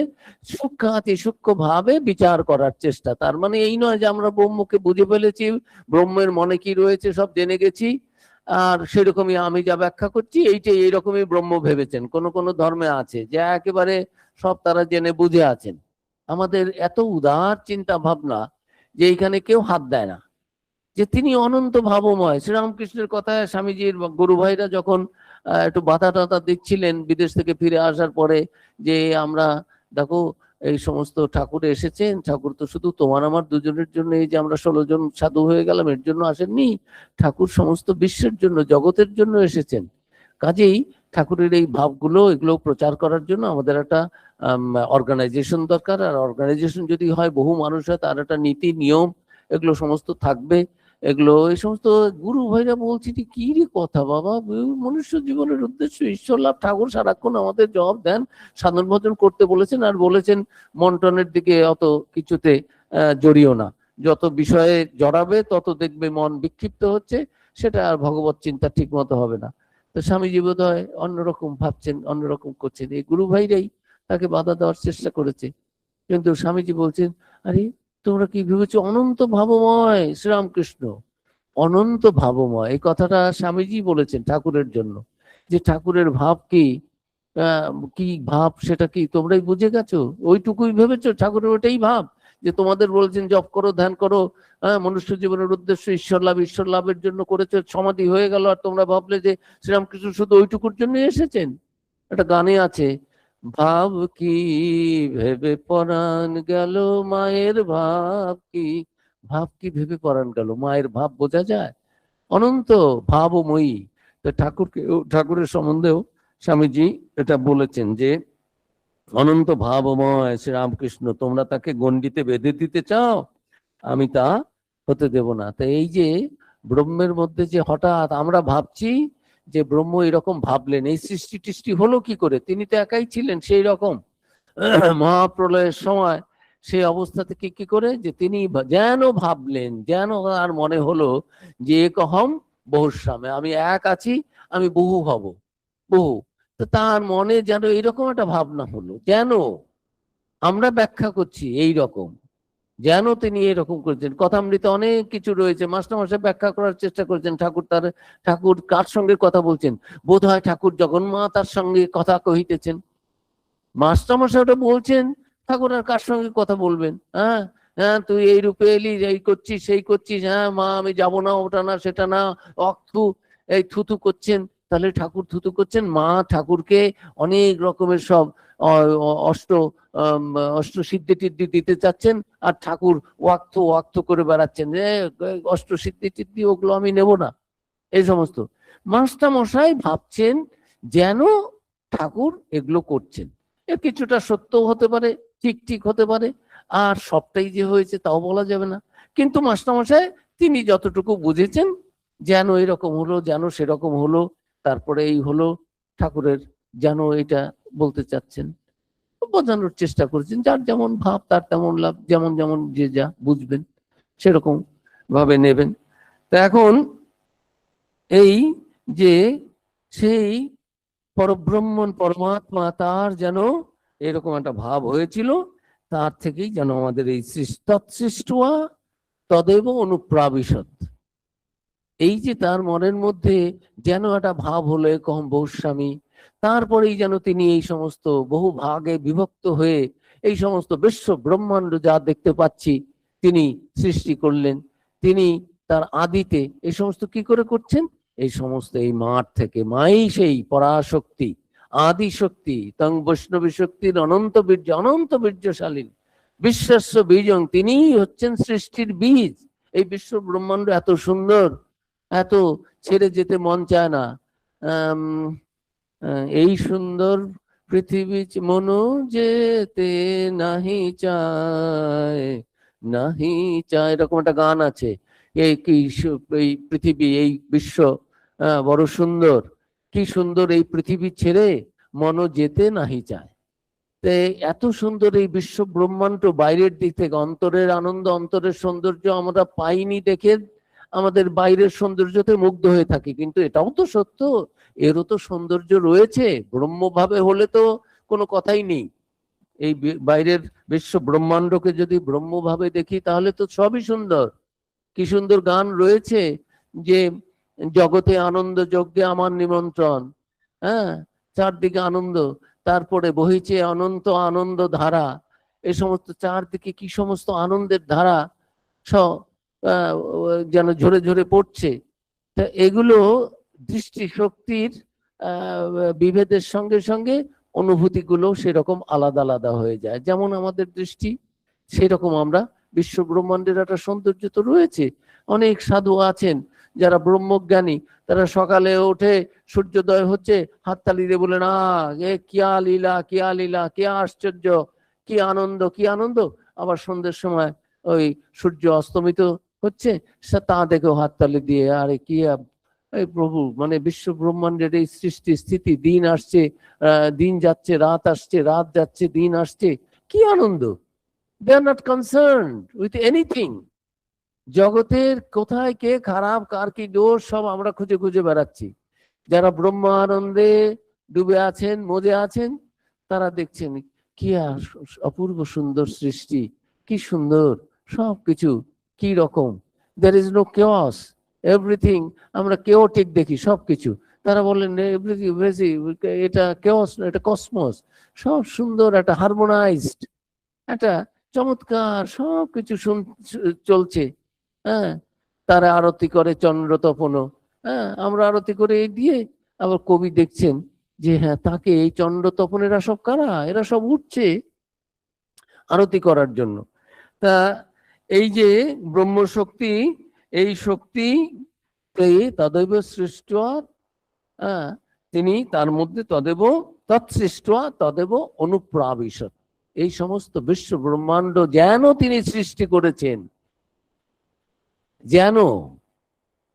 সূক্ষ্ম ভাবে বিচার করার চেষ্টা। তার মানে এই নয় যে আমরা ব্রহ্মকে বুঝে ফেলেছি, ব্রহ্মের মনে কি রয়েছে সব জেনে গেছি, আর সেরকমই আমি যা ব্যাখ্যা করছি এইটাই, এইরকমই ব্রহ্ম ভেবেছেন। কোন কোন ধর্মে আছে যে একেবারে সব তারা জেনে বুঝে আছেন। আমাদের এত উদার চিন্তা ভাবনা যে এইখানে কেউ হাত দেয় না, যে তিনি অনন্ত ভাবময়। শ্রীরামকৃষ্ণের কথায় স্বামীজির গুরু ভাইরা যখন একটু বাধা টাধা দিচ্ছিলেন বিদেশ থেকে ফিরে আসার পরে, যে আমরা দেখো এই সমস্ত ঠাকুর এসেছেন, ঠাকুর তো শুধু তোমার আমার দুজনের জন্য, এই যে আমরা 16 জন সাধু হয়ে গেলাম এর জন্য আসেননি, ঠাকুর সমস্ত বিশ্বের জন্য, জগতের জন্য এসেছেন। কাজেই ঠাকুরের এই ভাবগুলো এগুলো প্রচার করার জন্য আমাদের একটা অর্গানাইজেশন দরকার। আর অর্গানাইজেশন যদি হয়, বহু মানুষ হয়, তার একটা নীতি নিয়ম এগুলো সমস্ত থাকবে। এগুলো এই সমস্ত গুরু ভাইরা বলছি যে কি রে কথা বাবা, মনুষ্য জীবনের উদ্দেশ্য ঈশ্বর লাভ। ঠাকুর সারাক্ষণ আমাদের জবাব দেন, সাধন ভজন করতে বলেছেন, আর বলেছেন মন টনের দিকে অত কিছুতে জড়িও না। যত বিষয়ে জড়াবে তত দেখবে মন বিক্ষিপ্ত হচ্ছে, সেটা আর ভগবত চিন্তা ঠিক মতো হবে না। তো স্বামীজি বোধ হয় অন্যরকম ভাবছেন, অন্যরকম করছেন। এই গুরু ভাইরাই তাকে বাধা দেওয়ার চেষ্টা করেছে। কিন্তু স্বামীজি বলছেন, আরে তোমরা কি ভেবেছো অনন্ত ভাবময় শ্রীরামকৃষ্ণ, অনন্ত ভাবময়। এই কথাটা স্বামীজি বলেছেন ঠাকুরের জন্য, যে ঠাকুরের ভাব কি, কি ভাব সেটা কি তোমরাই বুঝে গেছো, ওইটুকুই ভেবেছো ঠাকুরের ওটাই ভাব, যে তোমাদের বলছেন জপ করো, ধ্যান করো, মনুষ্য জীবনের উদ্দেশ্য ঈশ্বর লাভ, ঈশ্বর লাভের জন্য করেছে, সমাধি হয়ে গেল, আর তোমরা ভাবলে যে শ্রীরামকৃষ্ণ শুধু ওইটুকুর জন্য এসেছেন। একটা গানে আছে, ভাব কি ভেবে পরাণ গেল মায়ের ভাব কি, ভাব কি ভেবে পরাণ গেল, মায়ের ভাব বোঝা যায়, অনন্ত ভাবময়ী। তো ঠাকুরের সম্বন্ধেও স্বামীজি এটা বলেছেন যে অনন্ত ভাবময় শ্রীরামকৃষ্ণ, তোমরা তাকে গণ্ডিতে বেঁধে দিতে চাও, আমি তা হতে দেব না। তো এই যে ব্রহ্মের মধ্যে যে হঠাৎ আমরা ভাবছি যে ব্রহ্ম এরকম ভাবলেন, এই সৃষ্টি টিষ্টি হলো কি করে, তিনি তো একাই ছিলেন সেই রকম মহাপ্রলয়ের সময়। সেই অবস্থা থেকে কি করে যে তিনি যেন ভাবলেন, যেন আর মনে হলো যে একহম বহুস্বামে, আমি এক আছি, আমি বহু হব, বহু। তো তার মনে যেন এইরকম একটা ভাবনা হলো, যেন আমরা ব্যাখ্যা করছি এই রকম, যেন তিনি এরকম করেছেন। কথামৃতে অনেক কিছু রয়েছে, মাস্টারমশাই ব্যাখ্যা করার চেষ্টা করেছেন। ঠাকুর কার সঙ্গে কথা বলছেন, বোধ হয় ঠাকুর জগন্মাতার সঙ্গে কথা কহিতেছেন। মাস্টারমশাই ওটা বলছেন, ঠাকুর আর কার সঙ্গে কথা বলবেন? হ্যাঁ, হ্যাঁ তুই এই রূপে এলি, এই করছিস সেই করছিস, হ্যাঁ মা আমি যাব না, ওটা না সেটা না, অক্থু, এই থুতু করছেন। তাহলে ঠাকুর থুতু করছেন, মা ঠাকুরকে অনেক রকমের সব অষ্ট অষ্ট সিদ্ধি টিদ্ধি দিতে চাচ্ছেন, আর ঠাকুর ওয়াক্ত করে বেড়াচ্ছেন যে অষ্ট সিদ্ধি টিদ্ধি ওগুলো আমি নেব না, এই সমস্ত। মাস্টারমশাই ভাবছেন যেন ঠাকুর এগুলো করছেন। এর কিছুটা সত্য হতে পারে, ঠিক হতে পারে, আর সবটাই যে হয়েছে তাও বলা যাবে না। কিন্তু মাস্টারমশাই তিনি যতটুকু বুঝেছেন, যেন এরকম হলো, যেন সেরকম হলো, তারপরে এই হলো, ঠাকুরের যেন এটা বলতে চাচ্ছেন, বোঝানোর চেষ্টা করেছেন। যার যেমন ভাব তার তেমন লাভ, যেমন যেমন যে যা বুঝবেন সেরকম ভাবে নেবেন। তা এখন এই যে সেই পরব্রহ্মণ পরমাত্মা, তার যেন এরকম একটা ভাব হয়েছিল, তার থেকেই যেন আমাদের এই তৎসৃষ্টুয়া তদেব অনুপ্রাবিশত, এই যে তার মনের মধ্যে যেন একটা ভাব হলো একহম বহুস্বামী, তারপরেই যেন তিনি এই সমস্ত বহু ভাগে বিভক্ত হয়ে এই সমস্ত বিশ্ব ব্রহ্মাণ্ড যা দেখতে পাচ্ছি তিনি সৃষ্টি করলেন। তিনি তার আদিতে এই সমস্ত কি করে করছেন, এই সমস্ত এই মাঠ থেকে, মাই সেই পরাশক্তি, আদি শক্তি, তং বৈষ্ণবী শক্তির অনন্ত বীর্যশালী বিশ্বস্ব বীজং, তিনিই হচ্ছেন সৃষ্টির বীজ। এই বিশ্ব ব্রহ্মাণ্ড এত সুন্দর, এত ছেড়ে যেতে মন চায় না। এই সুন্দর পৃথিবী মনু যেতে নাহি চায়, নাহি চায়, এরকম একটা গান আছে। এই কি এই পৃথিবী, এই বিশ্ব বড় সুন্দর, কি সুন্দর এই পৃথিবী ছেড়ে মন যেতে নাহি চায়। এত সুন্দর এই বিশ্ব ব্রহ্মাণ্ড, বাইরের দিক থেকে অন্তরের আনন্দ, অন্তরের সৌন্দর্য আমরা পাইনি দেখে আমাদের বাইরের সৌন্দর্যতে মুগ্ধ হয়ে থাকি, কিন্তু এটাও তো সত্য, এরও তো সৌন্দর্য রয়েছে। ব্রহ্মভাবে হলে তো কোনো কথাই নেই। এই বাইরের বিশ্ব ব্রহ্মাণ্ডকে যদি ব্রহ্মভাবে দেখি তাহলে তো সবই সুন্দর। কি সুন্দর গান রয়েছে যে জগতে আনন্দ যজ্ঞে আমার নিমন্ত্রণ, হ্যাঁ চারদিকে আনন্দ, তারপরে বহিছে অনন্ত আনন্দ ধারা, এই সমস্ত চারদিকে কি সমস্ত আনন্দের ধারা সব যেন ঝরে ঝরে পড়ছে। তা এগুলো দৃষ্টিশক্তির বিভেদের সঙ্গে সঙ্গে অনুভূতিগুলো সেরকম আলাদা আলাদা হয়ে যায়। যেমন আমাদের দৃষ্টি, সেরকম আমরা বিশ্ব ব্রহ্মাণ্ডের একটা সৌন্দর্য তো রয়েছে। অনেক সাধু আছেন যারা ব্রহ্মজ্ঞানী তারা সকালে উঠে সূর্যোদয় হচ্ছে হাততালি দিয়ে বলে, না এ কিয়া লীলা, কিয়া লীলা, কিয়া আশ্চর্য, কি আনন্দ, কি আনন্দ। আবার সন্ধ্যের সময় ওই সূর্য অস্তমিত হচ্ছে, তা দেখেও হাততালি দিয়ে, আরে কি এই প্রভু, মানে বিশ্ব ব্রহ্মাণ্ডের এই সৃষ্টি স্থিতি, দিন আসছে দিন যাচ্ছে, রাত আসছে, রাত যাচ্ছে, দিন আসছে, কি আনন্দ। They are not concerned with anything. জগতের কোথায় কে খারাপ, কার কি দোষ, সব আমরা খুঁজে খুঁজে বেড়াচ্ছি। যারা ব্রহ্মানন্দে ডুবে আছেন, মজে আছেন, তারা দেখছেন কি অপূর্ব সুন্দর সৃষ্টি, কি সুন্দর সবকিছু, কি রকম। there is no chaos, everything আমরা কেওটিক দেখি সবকিছু। তারা বললেন এভরিথিং, এটা কেওস, এটা কসমস, সব সুন্দর, একটা হারমোনাইজড, একটা চমৎকার সবকিছু চলছে। হ্যাঁ, তারা আরতি করে চন্দ্র তপন, হ্যাঁ আমরা আরতি করে এই দিয়ে। আবার কবি দেখছেন যে হ্যাঁ, তাকে এই চন্দ্র তপন এরা সব কারা, এরা সব উঠছে আরতি করার জন্য। তা এই যে ব্রহ্মশক্তি, এই শক্তি তদেব সৃষ্ট, তিনি তার মধ্যে তদেব তৎসৃষ্ট তদেব অনুপ্রাবিশত, এই সমস্ত বিশ্ব ব্রহ্মাণ্ড যেন তিনি সৃষ্টি করেছেন, যেন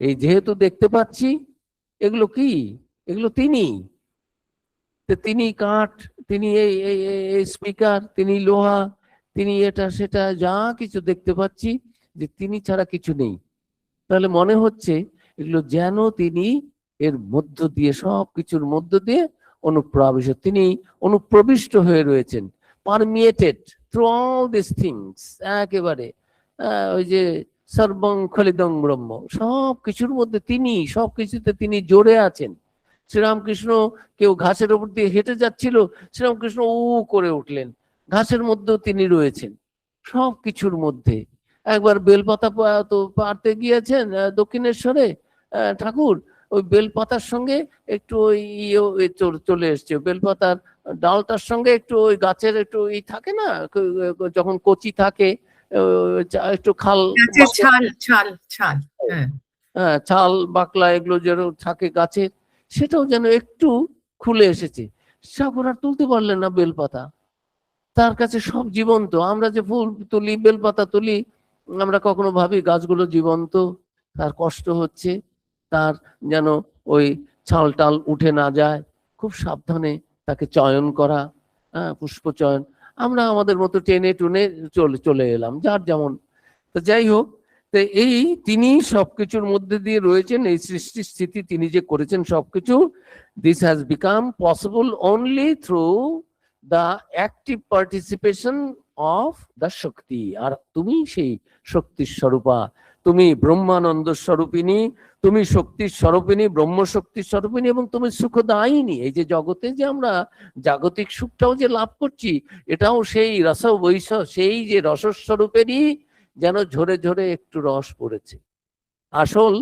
এই যেহেতু দেখতে পাচ্ছি এগুলো কি, এগুলো তিনি, তিনি কাঠ, তিনি এই স্পিকার, তিনি লোহা, তিনি এটা সেটা, যা কিছু দেখতে পাচ্ছি যে তিনি ছাড়া কিছু নেই। তাহলে মনে হচ্ছে এগুলো যেন তিনি এর মধ্য দিয়ে, সব কিছুর মধ্য দিয়ে অনুপ্রাবিষ্ট, তিনি অনুপ্রবিষ্ট হয়ে রয়েছেন, পারমিয়েটেড থ্রু অল দিস থিংস, একেবারে ওই যে সর্বং খলিদং ব্রহ্ম, সব কিছুর মধ্যে তিনি, সব কিছুতে তিনি জড়ে আছেন। শ্রীরামকৃষ্ণ কেউ ঘাসের উপর দিয়ে হেঁটে যাচ্ছিল, শ্রীরামকৃষ্ণ উ করে উঠলেন, ঘাসের মধ্যেও তিনি রয়েছেন, সব কিছুর মধ্যে। একবার বেলপাতা তো পাড়তে গিয়েছেন দক্ষিণেশ্বরে ঠাকুর, ওই বেলপাতার সঙ্গে একটু ওই চলে এসছে, বেলপাতার ডালটার সঙ্গে একটু ওই গাছের একটু থাকে না, যখন কচি থাকে একটু খাল, ছাল বাকলা এগুলো যেন থাকে গাছের, সেটাও যেন একটু খুলে এসেছে। ঠাকুর আর তুলতে পারলেন না বেলপাতা, তার কাছে সব জীবন্ত। আমরা যে ফুল তুলি, বেলপাতা তুলি, আমরা কখনো ভাবি গাছগুলো জীবন্ত, তার কষ্ট হচ্ছে, তার যেন ওই ছাল টাল উঠে না যায়, খুব সাবধানে তাকে চয়ন করা, পুষ্প চয়ন। আমরা আমাদের মতো টেনে টুনে চলে এলাম, যার যেমন। তো যাই হোক, তো এই তিনি সবকিছুর মধ্যে দিয়ে রয়েছেন, এই সৃষ্টি স্থিতি তিনি যে করেছেন সবকিছু, this has become possible only through the active participation of the শক্তি। আর তুমি সেই শক্তির স্বরূপা, তুমি ব্রহ্মানন্দ স্বরূপিনী, তুমি শক্তির স্বরূপিনী, ব্রহ্ম শক্তির স্বরূপিনী, এবং তুমি সুখদায়িনী। এই যে জগতে যে আমরা জাগতিক সুখটাও যে লাভ করছি, এটাও সেই রস বৈশ, সেই যে রসস্বরূপেরই যেন ঝরে ঝরে একটু রস পড়েছে। আসল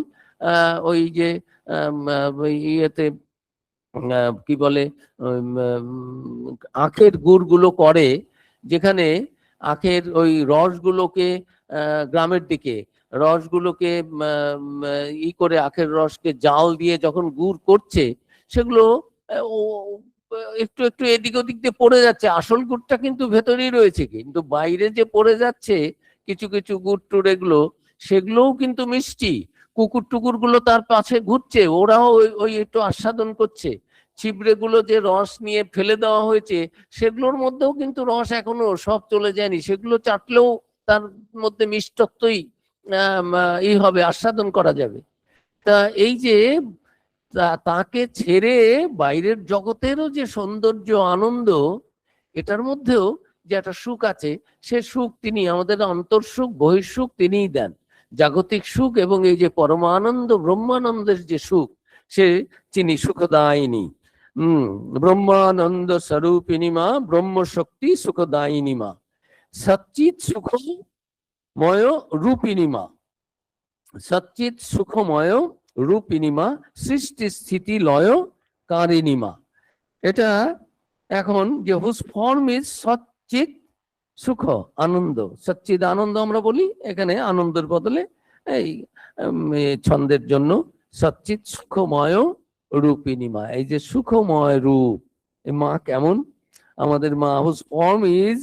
ওই যে ইয়েতে কি বলে, আখের গুড়গুলো করে, যেখানে আখের ওই রসগুলোকে গ্রামের দিকে রসগুলোকে করে আখের রসকে জাল দিয়ে যখন গুড় করছে, সেগুলো একটু একটু এদিক ওদিক দিয়ে পড়ে যাচ্ছে, আসল গুড়টা কিন্তু ভেতরেই রয়েছে, কিন্তু বাইরে যে পড়ে যাচ্ছে কিছু কিছু গুড় টুড় এগুলো, সেগুলোও কিন্তু মিষ্টি। কুকুর টুকুর গুলো তার পাশে ঘুরছে, ওরাও ওই একটু আস্বাদন করছে। ছিবড়ে গুলো যে রস নিয়ে ফেলে দেওয়া হয়েছে, সেগুলোর মধ্যেও কিন্তু রস এখনো সব চলে যায়নি, সেগুলো চাটলেও তার মধ্যে মিষ্টত্বই হবে, আস্বাদন করা যাবে। তা এই যে তাকে ছেড়ে বাইরের জগতেরও যে সৌন্দর্য, আনন্দ, এটার মধ্যেও যে একটা সুখ আছে, সে সুখ তিনি আমাদের অন্তর্সুখ বহিঃসুখ তিনিই দেন, জাগতিক সুখ এবং এই যে পরমানন্দ ব্রহ্মানন্দের যে সুখ, সে তিনি সুখদায়িনী। ব্রহ্মানন্দ স্বরূপিনী মা, ব্রহ্ম শক্তি সুখদায়িনী মা, সচ্চিৎ সুখময় রূপিনী মা, সচ্চিৎ সুখময় রূপিনী মা, সৃষ্টি স্থিতি লয় কারিণী মা। এটা এখন যে হুজ ফর্ম ইজ সচ্চিৎ সুখ আনন্দ, সচ্চিদ আনন্দ আমরা বলি, এখানে আনন্দের বদলে এই ছন্দের জন্য সচ্চিৎ সুখময় রূপিণী মা, এই যে সুখময় রূপ, এই মা কেমন? আমাদের মা whose form is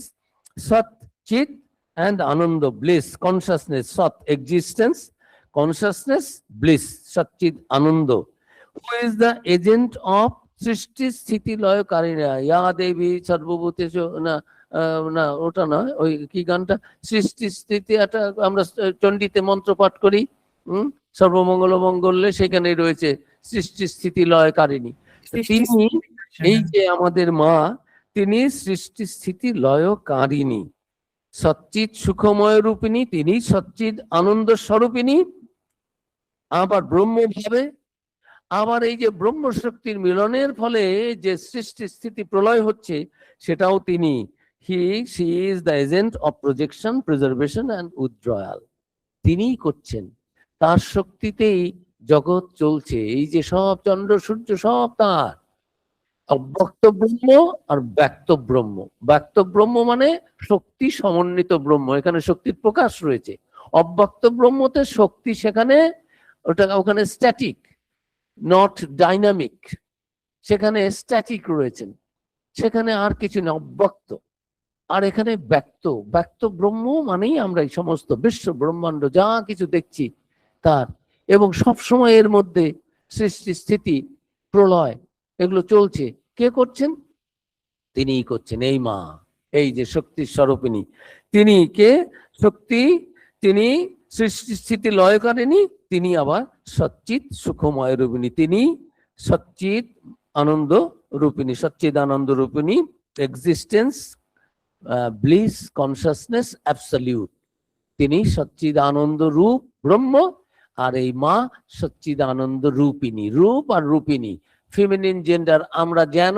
Sat, Chit and Ananda, bliss, consciousness, Sat, existence, consciousness, bliss, Satchit Ananda, who is the agent of সৃষ্টি স্থিতি লয় কারিণা, ইয়া দেবী সর্বভূতেষু, না না ওটা নয়, ওই কি গানটা, সৃষ্টি স্থিতি, একটা আমরা চণ্ডীতে মন্ত্র পাঠ করি, সর্বমঙ্গল মঙ্গলে, সেখানে রয়েছে সৃষ্টি স্থিতি লয় কারিণী। তিনি, এই যে আমাদের মা, তিনি সৃষ্টি স্থিতি লয় কারিণী, সচ্চিৎ সুখময় রূপিণী, তিনি সচ্চিৎ আনন্দ স্বরূপিণী, আবার ব্রহ্মভাবে, আবার এই যে ব্রহ্ম শক্তির মিলনের ফলে যে সৃষ্টি স্থিতি প্রলয় হচ্ছে, সেটাও তিনি। she is the agent of projection, preservation and withdrawal, তিনিই করছেন, তার শক্তিতেই জগৎ চলছে। এই যে সব চন্দ্র সূর্য সব তার, অব্যক্ত ব্রহ্ম আর ব্যক্ত ব্রহ্ম। ব্যক্ত ব্রহ্ম মানে শক্তি সমন্বিত ব্রহ্ম, এখানে শক্তির প্রকাশ রয়েছে। অব্যক্ত ব্রহ্মতে শক্তি সেখানে, ওখানে স্ট্যাটিক, নট ডাইনামিক, সেখানে স্ট্যাটিক রয়েছেন, সেখানে আর কিছু না, অব্যক্ত। আর এখানে ব্যক্ত, ব্যক্ত ব্রহ্ম মানেই আমরা এই সমস্ত বিশ্ব ব্রহ্মাণ্ড যা কিছু দেখছি তার, এবং সব সময় এর মধ্যে সৃষ্টি স্থিতি প্রলয় এগুলো চলছে। কে করছেন? তিনিই করছেন, এই মা, এই যে শক্তির স্বরূপিণী। তিনি কে? শক্তি, তিনি সৃষ্টি স্থিতি লয় করেনি, তিনি আবার সচ্চিৎ সুখময় রূপিণী, তিনি সচ্চিৎ আনন্দ রূপিণী, সচ্চিৎ আনন্দ রূপিণী, এক্সিস্টেন্স, ব্লিস, কনসাসনেস, অ্যাবসলিউট, তিনি সচ্চিদ আনন্দ রূপ ব্রহ্ম, আর এই মা সচ্চিদ আনন্দ রূপিণী। রূপ আর রূপিণী ফিমিনিন জেন্ডার, আমরা যেন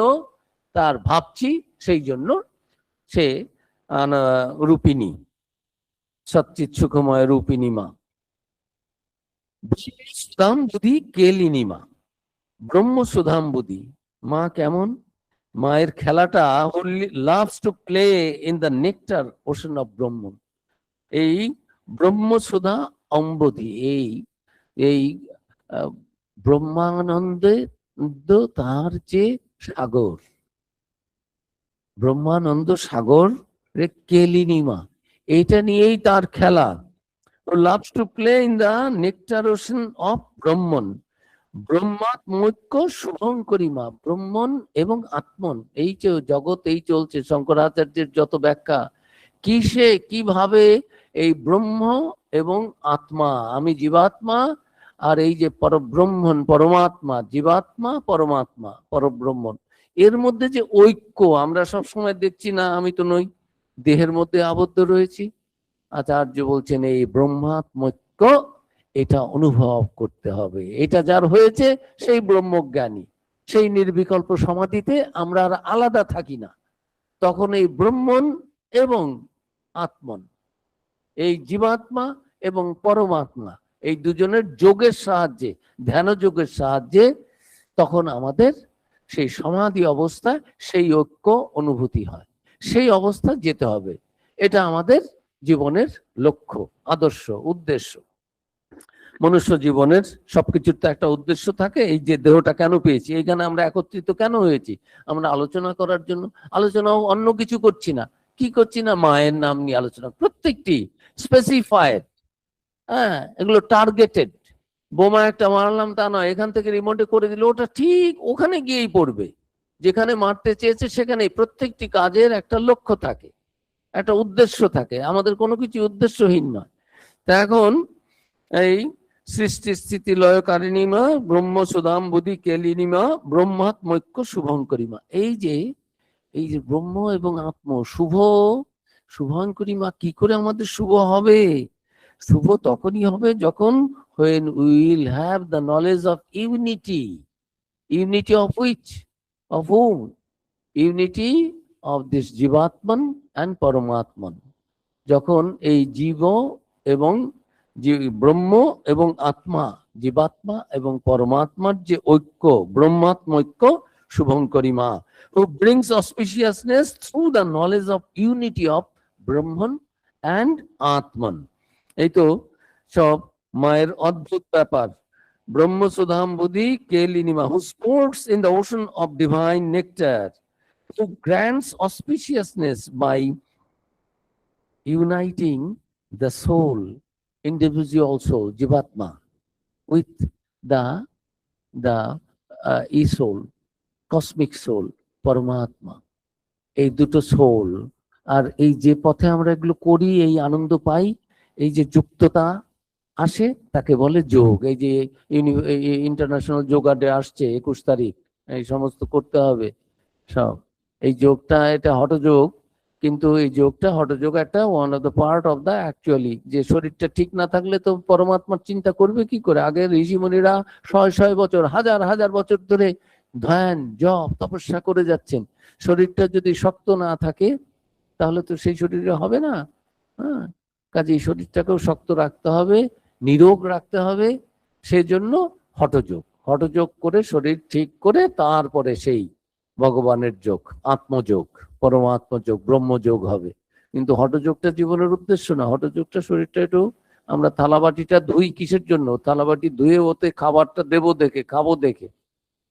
তার ভাবছি, সেই জন্য সে রূপিণী, সচ্চিৎ সুখময় রূপিণী মা। সুধাম্বুধি কেলিনী মা, ব্রহ্ম সুধাম্বুধি মা কেমন? মায়ের খেলাটা, loves to play in the nectar ocean of ব্রহ্ম। এই ব্রহ্ম সুধা অম্বুধি, এই ব্রহ্মানন্দে তার যে সাগর, ব্রহ্মানন্দ সাগর কেলিনী মা, এইটা নিয়েই তার খেলা। Loves to play in the nectar ocean of Brahman, ব্রহ্মাত্মৈক্য শুভঙ্করী মা, ব্রহ্মন এবং আত্মন, এই যে জগৎ এই চলছে, শঙ্করাচার্যের যত ব্যাখ্যা, কিসে কিভাবে এই ব্রহ্ম এবং আত্মা, আমি জীবাত্মা, আর এই যে পরব্রহ্মণ পরমাত্মা, জীবাত্মা পরমাত্মা পরব্রহ্মণ, এর মধ্যে যে ঐক্য আমরা সব সময় দেখছি না, আমি তো নই, দেহের মধ্যে আবদ্ধ রয়েছি। আচার্য বলছেন এই ব্রহ্মাত্মৈক্য, এটা অনুভব করতে হবে। এটা যার হয়েছে সেই ব্রহ্মজ্ঞানী, সেই নির্বিকল্প সমাধিতে আমরা আর আলাদা থাকি না। তখন এই ব্রহ্মন এবং আত্মন, এই জীবাত্মা এবং পরমাত্মা, এই দুজনের যোগের সাহায্যে, ধ্যান যোগের সাহায্যে, তখন আমাদের সেই সমাধি অবস্থায় সেই ঐক্য অনুভূতি হয়। সেই অবস্থা যেতে হবে, এটা আমাদের জীবনের লক্ষ্য, আদর্শ, উদ্দেশ্য। মনুষ্য জীবনের সবকিছুর তো একটা উদ্দেশ্য থাকে। এই যে দেহটা কেন পেয়েছি, এইখানে আমরা একত্রিত কেন হয়েছি, আমরা আলোচনা করার জন্য। আলোচনাও অন্য কিছু করছি না, কি করছি না, মায়ের নাম নিয়ে আলোচনা, প্রত্যেকটি স্পেসিফাইড, হ্যাঁ, এগুলো টার্গেটেড। বোমা একটা মারলাম তা নয়, এখান থেকে রিমোটে করে দিলে ওটা ঠিক ওখানে গিয়েই পড়বে, যেখানে মারতে চেয়েছে সেখানেই। প্রত্যেকটি কাজের একটা লক্ষ্য থাকে, একটা উদ্দেশ্য থাকে, আমাদের কোনো কিছু উদ্দেশ্যহীন নয়। তা এখন এই সৃষ্টি স্থিতি লয়কারিণী মা, ব্রহ্ম সুধাম্বুধি কেলিনী মা, ব্রহ্মাত্মৈক্য শুভঙ্করী মা, এই যে ব্রহ্ম এবং আত্ম শুভ শুভঙ্করী মা, কি করে আমাদের শুভ হবে? শুভ তখনই হবে যখন when we will have the knowledge of unity. Unity of which? Of whom? Unity of this Jivatman and Paramatman. যখন এই জীব এবং ব্রহ্ম এবং আত্মা, জীবাত্মা এবং পরমাত্মার যে ঐক্য, ব্রহ্মাত্মৈক্য শুভঙ্করী মা, who brings auspiciousness through the knowledge of unity of Brahman and Atman. এই তো সব মায়ের অদ্ভুত ব্যাপার। ব্রহ্মসুধাম্বুধি কেলিনিমা, who sports in the ocean of divine nectar, who grants auspiciousness by uniting the soul, individual soul, Jivatma, with the e-soul, cosmic soul, Paramatma. এই দুটো soul, আর এই যে পথে আমরা এগুলো করি, এই আনন্দ পাই, এই যে যুক্ততা আসে, তাকে বলে যোগ। এই যে ইন্টারন্যাশনাল যোগা ডে আসছে 21 তারিখ, এই সমস্ত করতে হবে সব। এই যোগটা, এটা হঠযোগ, কিন্তু এই যোগটা হঠযোগ একটা one of the part of the actually. যে শরীরটা ঠিক না থাকলে তো পরমাত্মার চিন্তা করবে কি করে? আগে ঋষিমুনিরা শয় বছর, হাজার হাজার বছর ধরে ধ্যান জপ তপস্যা করে যাচ্ছেন। শরীরটা যদি শক্ত না থাকে তাহলে তো সেই শরীরে হবে না। হ্যাঁ, কাজে শরীরটাকেও শক্ত রাখতে হবে, নিরোগ রাখতে হবে। সেজন্য হঠযোগ করে শরীর ঠিক করে তারপরে সেই ভগবানের যোগ, আত্মযোগ, পরমাত্মযোগ, ব্রহ্মযোগ হবে। কিন্তু হঠযোগটা জীবনের উদ্দেশ্য না। হঠযোগটা শরীরটা একটু, আমরা থালাবাটিটা ধুই কিসের জন্য? থালাবাটি ধুয়ে ওতে খাবারটা দেবো দেখে, খাবো দেখে,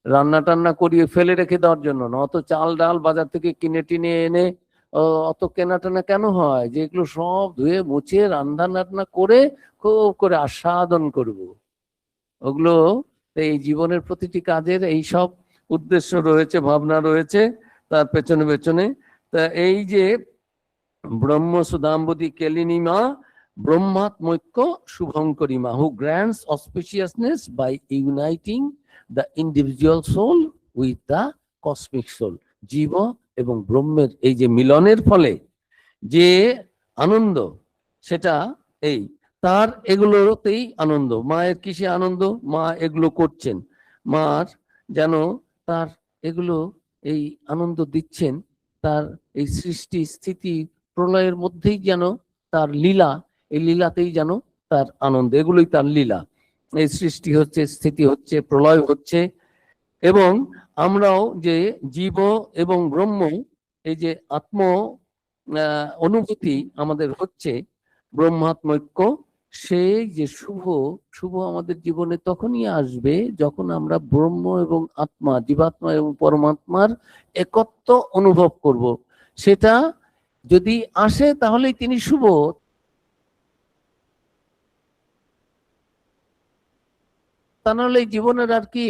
রান্না টান্না করিয়ে ফেলে রেখে দেওয়ার জন্য না। অত চাল ডাল বাজার থেকে কিনে টিনে এনে অত কেনা টানা কেন হয়? যে এগুলো সব ধুয়ে মুছে রান্না করে খুব করে আস্বাদন করব ওগুলো। এই জীবনের প্রতিটি কাজের এই সব উদ্দেশ্য রয়েছে, ভাবনা রয়েছে তার পেছনে পেছনে। তা এই যে ব্রহ্মসুধাম্বুধি কেলিনিমা, ব্রহ্মাত্মৈক্য শুভঙ্করিমা, who grants auspiciousness by uniting the individual soul with the cosmic soul. জীব এবং ব্রহ্মের এই যে মিলনের ফলে যে আনন্দ, সেটা এই তার এগুলোতেই আনন্দ। মায়ের কিসে আনন্দ? মা এগুলো করছেন, মার যেন তার এগুলো এই আনন্দ দিচ্ছেন। তার এই সৃষ্টি স্থিতি প্রলয়ের মধ্যেই যেন তার লীলা, এই লীলাতেই যেন তার আনন্দ, এগুলোই তার লীলা। এই সৃষ্টি হচ্ছে, স্থিতি হচ্ছে, প্রলয় হচ্ছে। এবং আমরাও যে জীব এবং ব্রহ্ম, এই যে আত্ম অনুভূতি আমাদের হচ্ছে, ব্রহ্মাত্মৈক্য, সেই যে শুভ আমাদের জীবনে তখনই আসবে যখন আমরা ব্রহ্ম এবং আত্মা, জীবাত্মা এবং পরমাত্মার একত্ব অনুভব করব। সেটা যদি আসে তাহলেই তিনি শুভ। তা নাহলে জীবনের আর কি,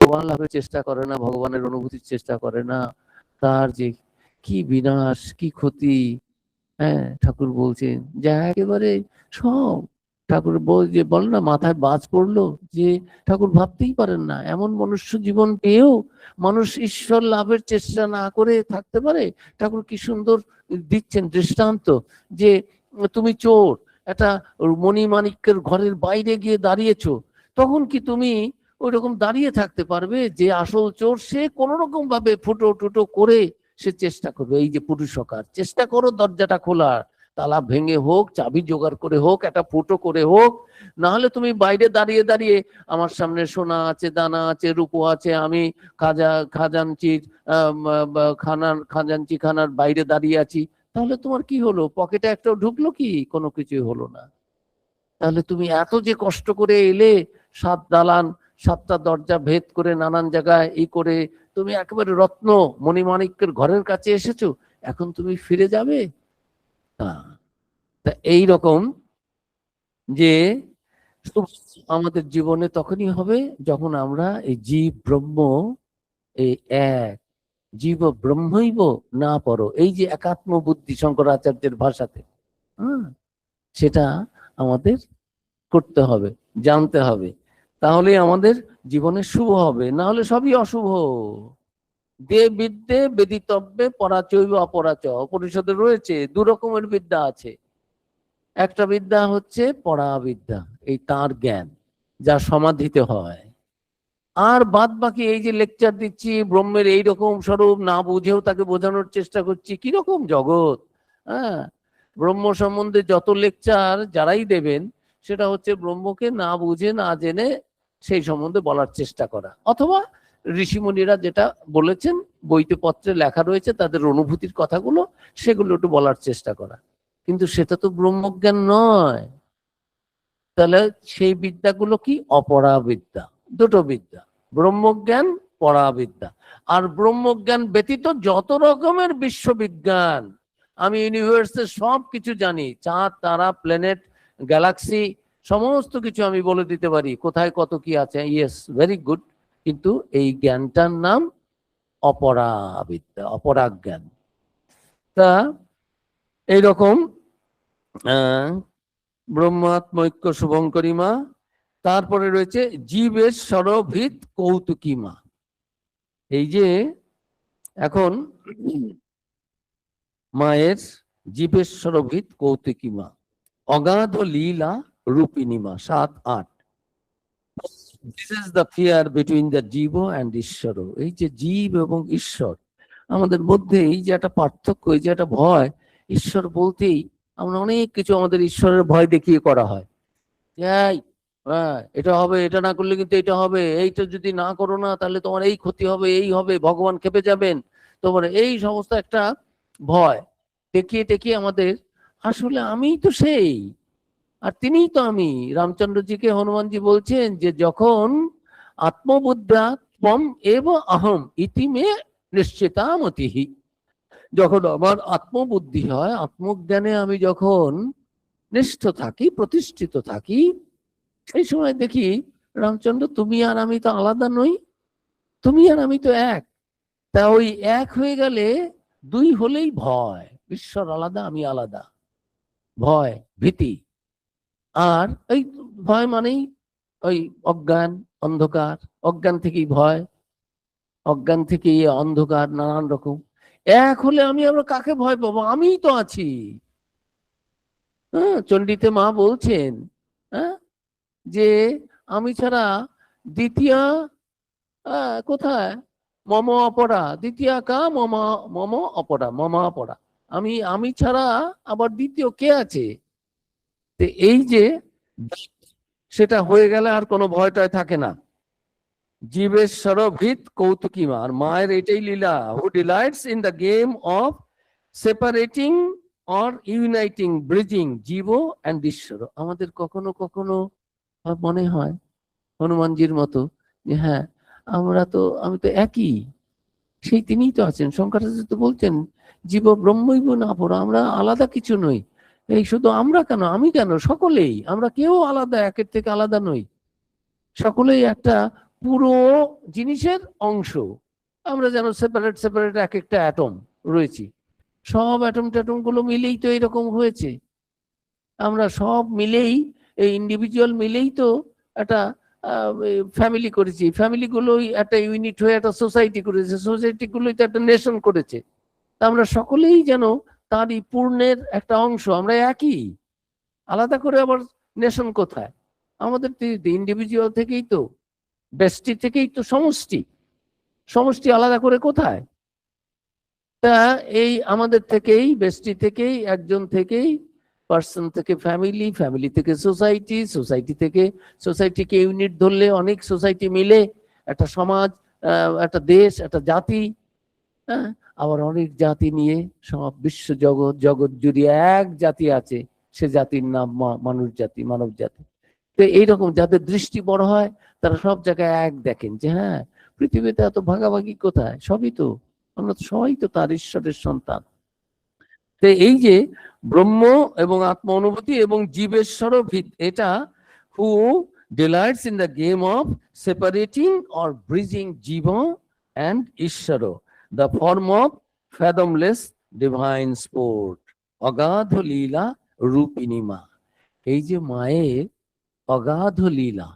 ভগবান লাভের চেষ্টা করে না, ভগবানের অনুভূতির চেষ্টা করে না, তার যে কি বিনাশ, কি ক্ষতি। হ্যাঁ, ঠাকুর বলছেন যা একেবারে সব, ঠাকুর বল না মাথায় বাজ পড়লো, যে ঠাকুর ভাবতেই পারেন না এমন মনুষ্য জীবন পেয়েও মানুষ ঈশ্বর লাভের চেষ্টা না করে থাকতে পারে। ঠাকুর কি সুন্দর দিচ্ছেন দৃষ্টান্ত, যে তুমি চোর, একটা মণিমাণিক্যের ঘরের বাইরে গিয়ে দাঁড়িয়েছো, তখন কি তুমি ওই রকম দাঁড়িয়ে থাকতে পারবে? যে আসল চোর সে কোনো রকম ভাবে ফুটো টুটো করে সে চেষ্টা করবে। এই যে পুরুষকার, চেষ্টা করো দরজাটা খোলার, তালা ভেঙে হোক, চাবি জোগাড় করে হোক, একটা ফুটো করে হোক। না হলে তুমি বাইরে দাঁড়িয়ে দাঁড়িয়ে, আমার সামনে সোনা আছে, দানা আছে, রূপো আছে, আমি খাজাঞ্চি খানার বাইরে দাঁড়িয়ে আছি, তাহলে তোমার কি হলো? পকেটে একটাও ঢুকলো কি? কোনো কিছুই হলো না। তাহলে তুমি এত যে কষ্ট করে এলে, 7 দালান 7টা দরজা ভেদ করে নানান জায়গায় এই করে তুমি একেবারে রত্ন মণিমাণিক্যের ঘরের কাছে এসেছো, এখন তুমি ফিরে যাবে? তা এই রকম যে আমাদের জীবনে তখনই হবে যখন আমরা এই জীব ব্রহ্ম এই এক, জীব ব্রহ্মৈব না পরো, এই যে একাত্ম বুদ্ধি শঙ্করাচার্যের ভাষাতে, সেটা আমাদের করতে হবে, জানতে হবে। তাহলে আমাদের জীবনে শুভ হবে, না হলে সবই অশুভ। বিদ্যে বেদিতব্যে পরাচৈব অপরাচ, উপনিষদে রয়েছে 2 রকমের বিদ্যা আছে। একটা বিদ্যা হচ্ছে পড়া বিদ্যা, এই তার জ্ঞান যা সমাধিতে হয়। আর বাদ বাকি এই যে লেকচার দিচ্ছি ব্রহ্মের এই রকম স্বরূপ, না বুঝেও তাকে বোঝানোর চেষ্টা করছি, কিরকম জগৎ। ব্রহ্ম সম্বন্ধে যত লেকচার যারাই দেবেন, সেটা হচ্ছে ব্রহ্মকে না বুঝে না জেনে সেই সম্বন্ধে বলার চেষ্টা করা, অথবা ঋষিমুনিরা যেটা বলেছেন বইতে পত্রে লেখা রয়েছে তাদের অনুভূতির কথাগুলো, সেগুলো একটু বলার চেষ্টা করা। কিন্তু সেটা তো ব্রহ্মজ্ঞান নয়। তাহলে সেই বিদ্যাগুলো কি? অপরাবিদ্যা। দুটো বিদ্যা, ব্রহ্মজ্ঞান, পরাবিদ্যা। আর ব্রহ্মজ্ঞান ব্যতীত যত রকমের বিশ্ববিজ্ঞান, আমি ইউনিভার্সের সব কিছু জানি, চাঁদ, তারা, প্ল্যানেট, গ্যালাক্সি, সমস্ত কিছু আমি বলে দিতে পারি, কোথায় কত কি আছে। Yes, very good. কিন্তু এই জ্ঞানটার নাম অপরাবিদ্যা, অপরাজ্ঞান। তা এইরকম ব্রহ্মাত্মৈক্য শুভঙ্করীমা। তারপরে রয়েছে জীবের সরভিত কৌতুকীমা। এই যে এখন মায়ের জীবেশ্বরভিত কৌতুকীমা, অগাধ লীলা রূপিণীমা, 7-8। This is the fear between the জীব অ্যান্ড ঈশ্বর। এই যে জীব এবং ঈশ্বর, আমাদের মধ্যে এই যে একটা পার্থক্য, এই যে একটা ভয়, ঈশ্বর বলতেই আমরা অনেক কিছু আমাদের ঈশ্বরের ভয় দেখিয়ে করা হয়। এটা হবে, এটা না করলে কিন্তু এটা হবে, এইটা যদি না করো না তাহলে তোমার এই ক্ষতি হবে, এই হবে, ভগবান খেপে যাবেন, তোমার এই সমস্ত একটা ভয় দেখিয়ে দেখিয়ে আমাদের, আসলে আমিই তো সেই, আর তিনিই তো আমি। রামচন্দ্রজিকে হনুমানজি বলছেন যে যখন আত্মবুদ্ধা ত্বম এব অহম ইতি মে নিশ্চিতামতিহি, যখন আমার আত্মবুদ্ধি হয়, আত্মজ্ঞানে আমি যখন নিষ্ঠ থাকি, প্রতিষ্ঠিত থাকি, এই সময় দেখি রামচন্দ্র তুমি আর আমি তো আলাদা নই, তুমি আর আমি তো এক। তা ওই এক হয়ে গেলে দুই হলেই ভয়, ঈশ্বর আলাদা, আমি আলাদা, ভয়, ভীতি। আর এই ভয় মানেই ওই অজ্ঞান, অন্ধকার, অজ্ঞান থেকেই ভয়, অজ্ঞান থেকেই অন্ধকার, নানান রকম। এক হলে আমি আবার কাকে ভয় পাবো? আমিই তো আছি। হ্যাঁ, চণ্ডীতে মা বলছেন, হ্যাঁ, যে আমি ছাড়া দ্বিতীয় কোথায়? মম অপরা দ্বিতীয় কা মম, মম অপরা, মম অপরা। আমি ছাড়া আবার দ্বিতীয় কে আছে? এই যে সেটা হয়ে গেলে আর কোনো ভয়টাই থাকে না। জীবেশ্বর ভিত কৌতুকীমা, আর মায়ের এটাই লীলা, who delights in the game of separating or uniting, bridging জীব অ্যান্ড ঈশ্বর। আমাদের কখনো কখনো মনে হয় হনুমানজির মতো যে হ্যাঁ, আমি তো একই, সেই তিনিই তো আছেন। শঙ্করাচার্য তো বলছেন জীব ব্রহ্মৈব না পর, আমরা আলাদা কিছু নই। এই শুধু আমরা কেন, আমি কেন, সকলেই আমরা, কেউ আলাদা, একের থেকে আলাদা নই, সকলেই একটা পুরো জিনিসের অংশ। আমরা যেন সেপারেট সেপারেট এক একটা অ্যাটম রয়েছি, সব অ্যাটম ট্যাটম গুলো মিলেই তো এরকম হয়েছে। আমরা সব মিলেই, এই ইন্ডিভিজুয়াল মিলেই তো একটা ফ্যামিলি করেছি, ফ্যামিলি গুলোই একটা ইউনিট হয়ে একটা সোসাইটি করেছে, সোসাইটি গুলোই তো একটা নেশন করেছে। তা আমরা সকলেই যেন তারই পূর্ণের একটা অংশ, আমরা একই। আলাদা করে আবার নেশন কোথায়? আমাদের ইন্ডিভিজুয়াল থেকেই তো, ব্যষ্টি থেকেই তো সমষ্টি, সমষ্টি আলাদা করে কোথায়? তা এই আমাদের থেকেই, ব্যষ্টি থেকেই, একজন থেকেই, পার্সন থেকে ফ্যামিলি, ফ্যামিলি থেকে সোসাইটি, সোসাইটি থেকে, সোসাইটিকে ইউনিট ধরলে অনেক সোসাইটি মিলে একটা সমাজ, একটা দেশ, একটা জাতি। হ্যাঁ, আবার অনেক জাতি নিয়ে সব বিশ্ব জগৎ, জগৎ জুড়ে এক জাতি আছে, সে জাতির নাম মানুষ জাতি, মানব জাতি। তো এইরকম যাদের দৃষ্টি বড় হয়, তারা সব জায়গায় এক দেখেন যে হ্যাঁ, পৃথিবীতে এত ভাগাভাগি কোথায়? সবই তো আমরা তো সবাই তো তার ঈশ্বরের সন্তান। তো এই যে ব্রহ্ম এবং আত্ম অনুভূতি এবং জীবেশ্বর ভিত, এটা who delights in the game of separating or bridging জীব অ্যান্ড ঈশ্বর, the form of fathomless divine sport, অগাধ লীলা রূপিণীমা। এই যে মায়ের অগাধ লীলা,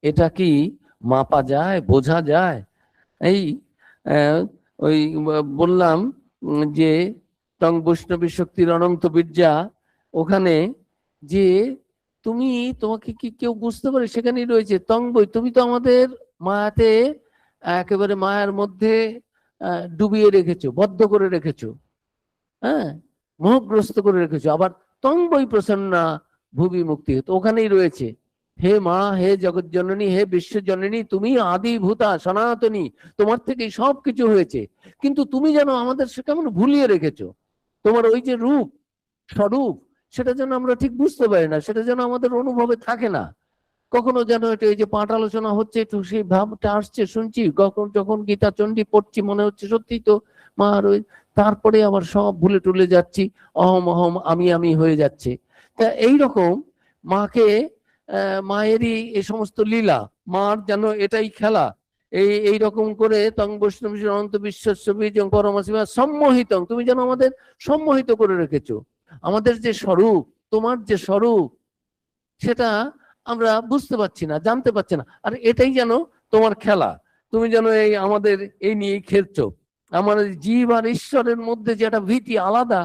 এটা কি মাপা যায়, বোঝা যায়? এই ওই বললাম যে তং বৈষ্ণবী শক্তির অনন্ত বিদ্যা, ওখানে যে তুমি, তোমাকে কি কেউ বুঝতে পারে? সেখানেই রয়েছে তং বই, তুমি তো আমাদের মায়াতে একেবারে মায়ার মধ্যে ডুবিয়ে রেখেছো, বদ্ধ করে রেখেছো, হ্যাঁ, মোহগ্রস্ত করে রেখেছো। আবার তং বই প্রসন্না ভুবি মুক্তি, তো ওখানেই রয়েছে হে মা, হে জগৎ জননী, হে বিশ্ব জননী, তুমি আদিভূতা সনাতনী, তোমার থেকেই সবকিছু হয়েছে। কিন্তু তুমি যেন আমাদের সে কেমন ভুলিয়ে রেখেছো, তোমার ওই যে রূপ, স্বরূপ, সেটা যেন আমরা ঠিক বুঝতে পারি না, সেটা যেন আমাদের অনুভবে থাকে না। কখনো যেন এটা, এই যে পাঠ আলোচনা হচ্ছে, একটু সেই ভাবটা আসছে, শুনছি, কখন যখন গীতা চণ্ডী পড়ছি মনে হচ্ছে সত্যি তো মা ওই, তারপরে আবার সব ভুলে টুলে যাচ্ছি, অহম অহম আমি আমি হয়ে যাচ্ছে। তা এইরকম মাকে, মায়েরই এই সমস্ত লীলা, মার যেন এটাই খেলা, এই রকম করে তং বৈষ্ণব অনন্ত বিশ্বস্য বীজং পরমাসিমা সম্মোহিতং, তুমি যেন আমাদের সম্মোহিত করে রেখেছো। আমাদের যে স্বরূপ, তোমার যে স্বরূপ, সেটা আমরা বুঝতে পারছি না, জানতে পারছি না, আর এটাই যেন তোমার খেলা। তুমি যেন এই আমাদের এই নিয়ে খেলছো। আমাদের জীব আর ঈশ্বরের মধ্যে যে একটা ভীতি আলাদা,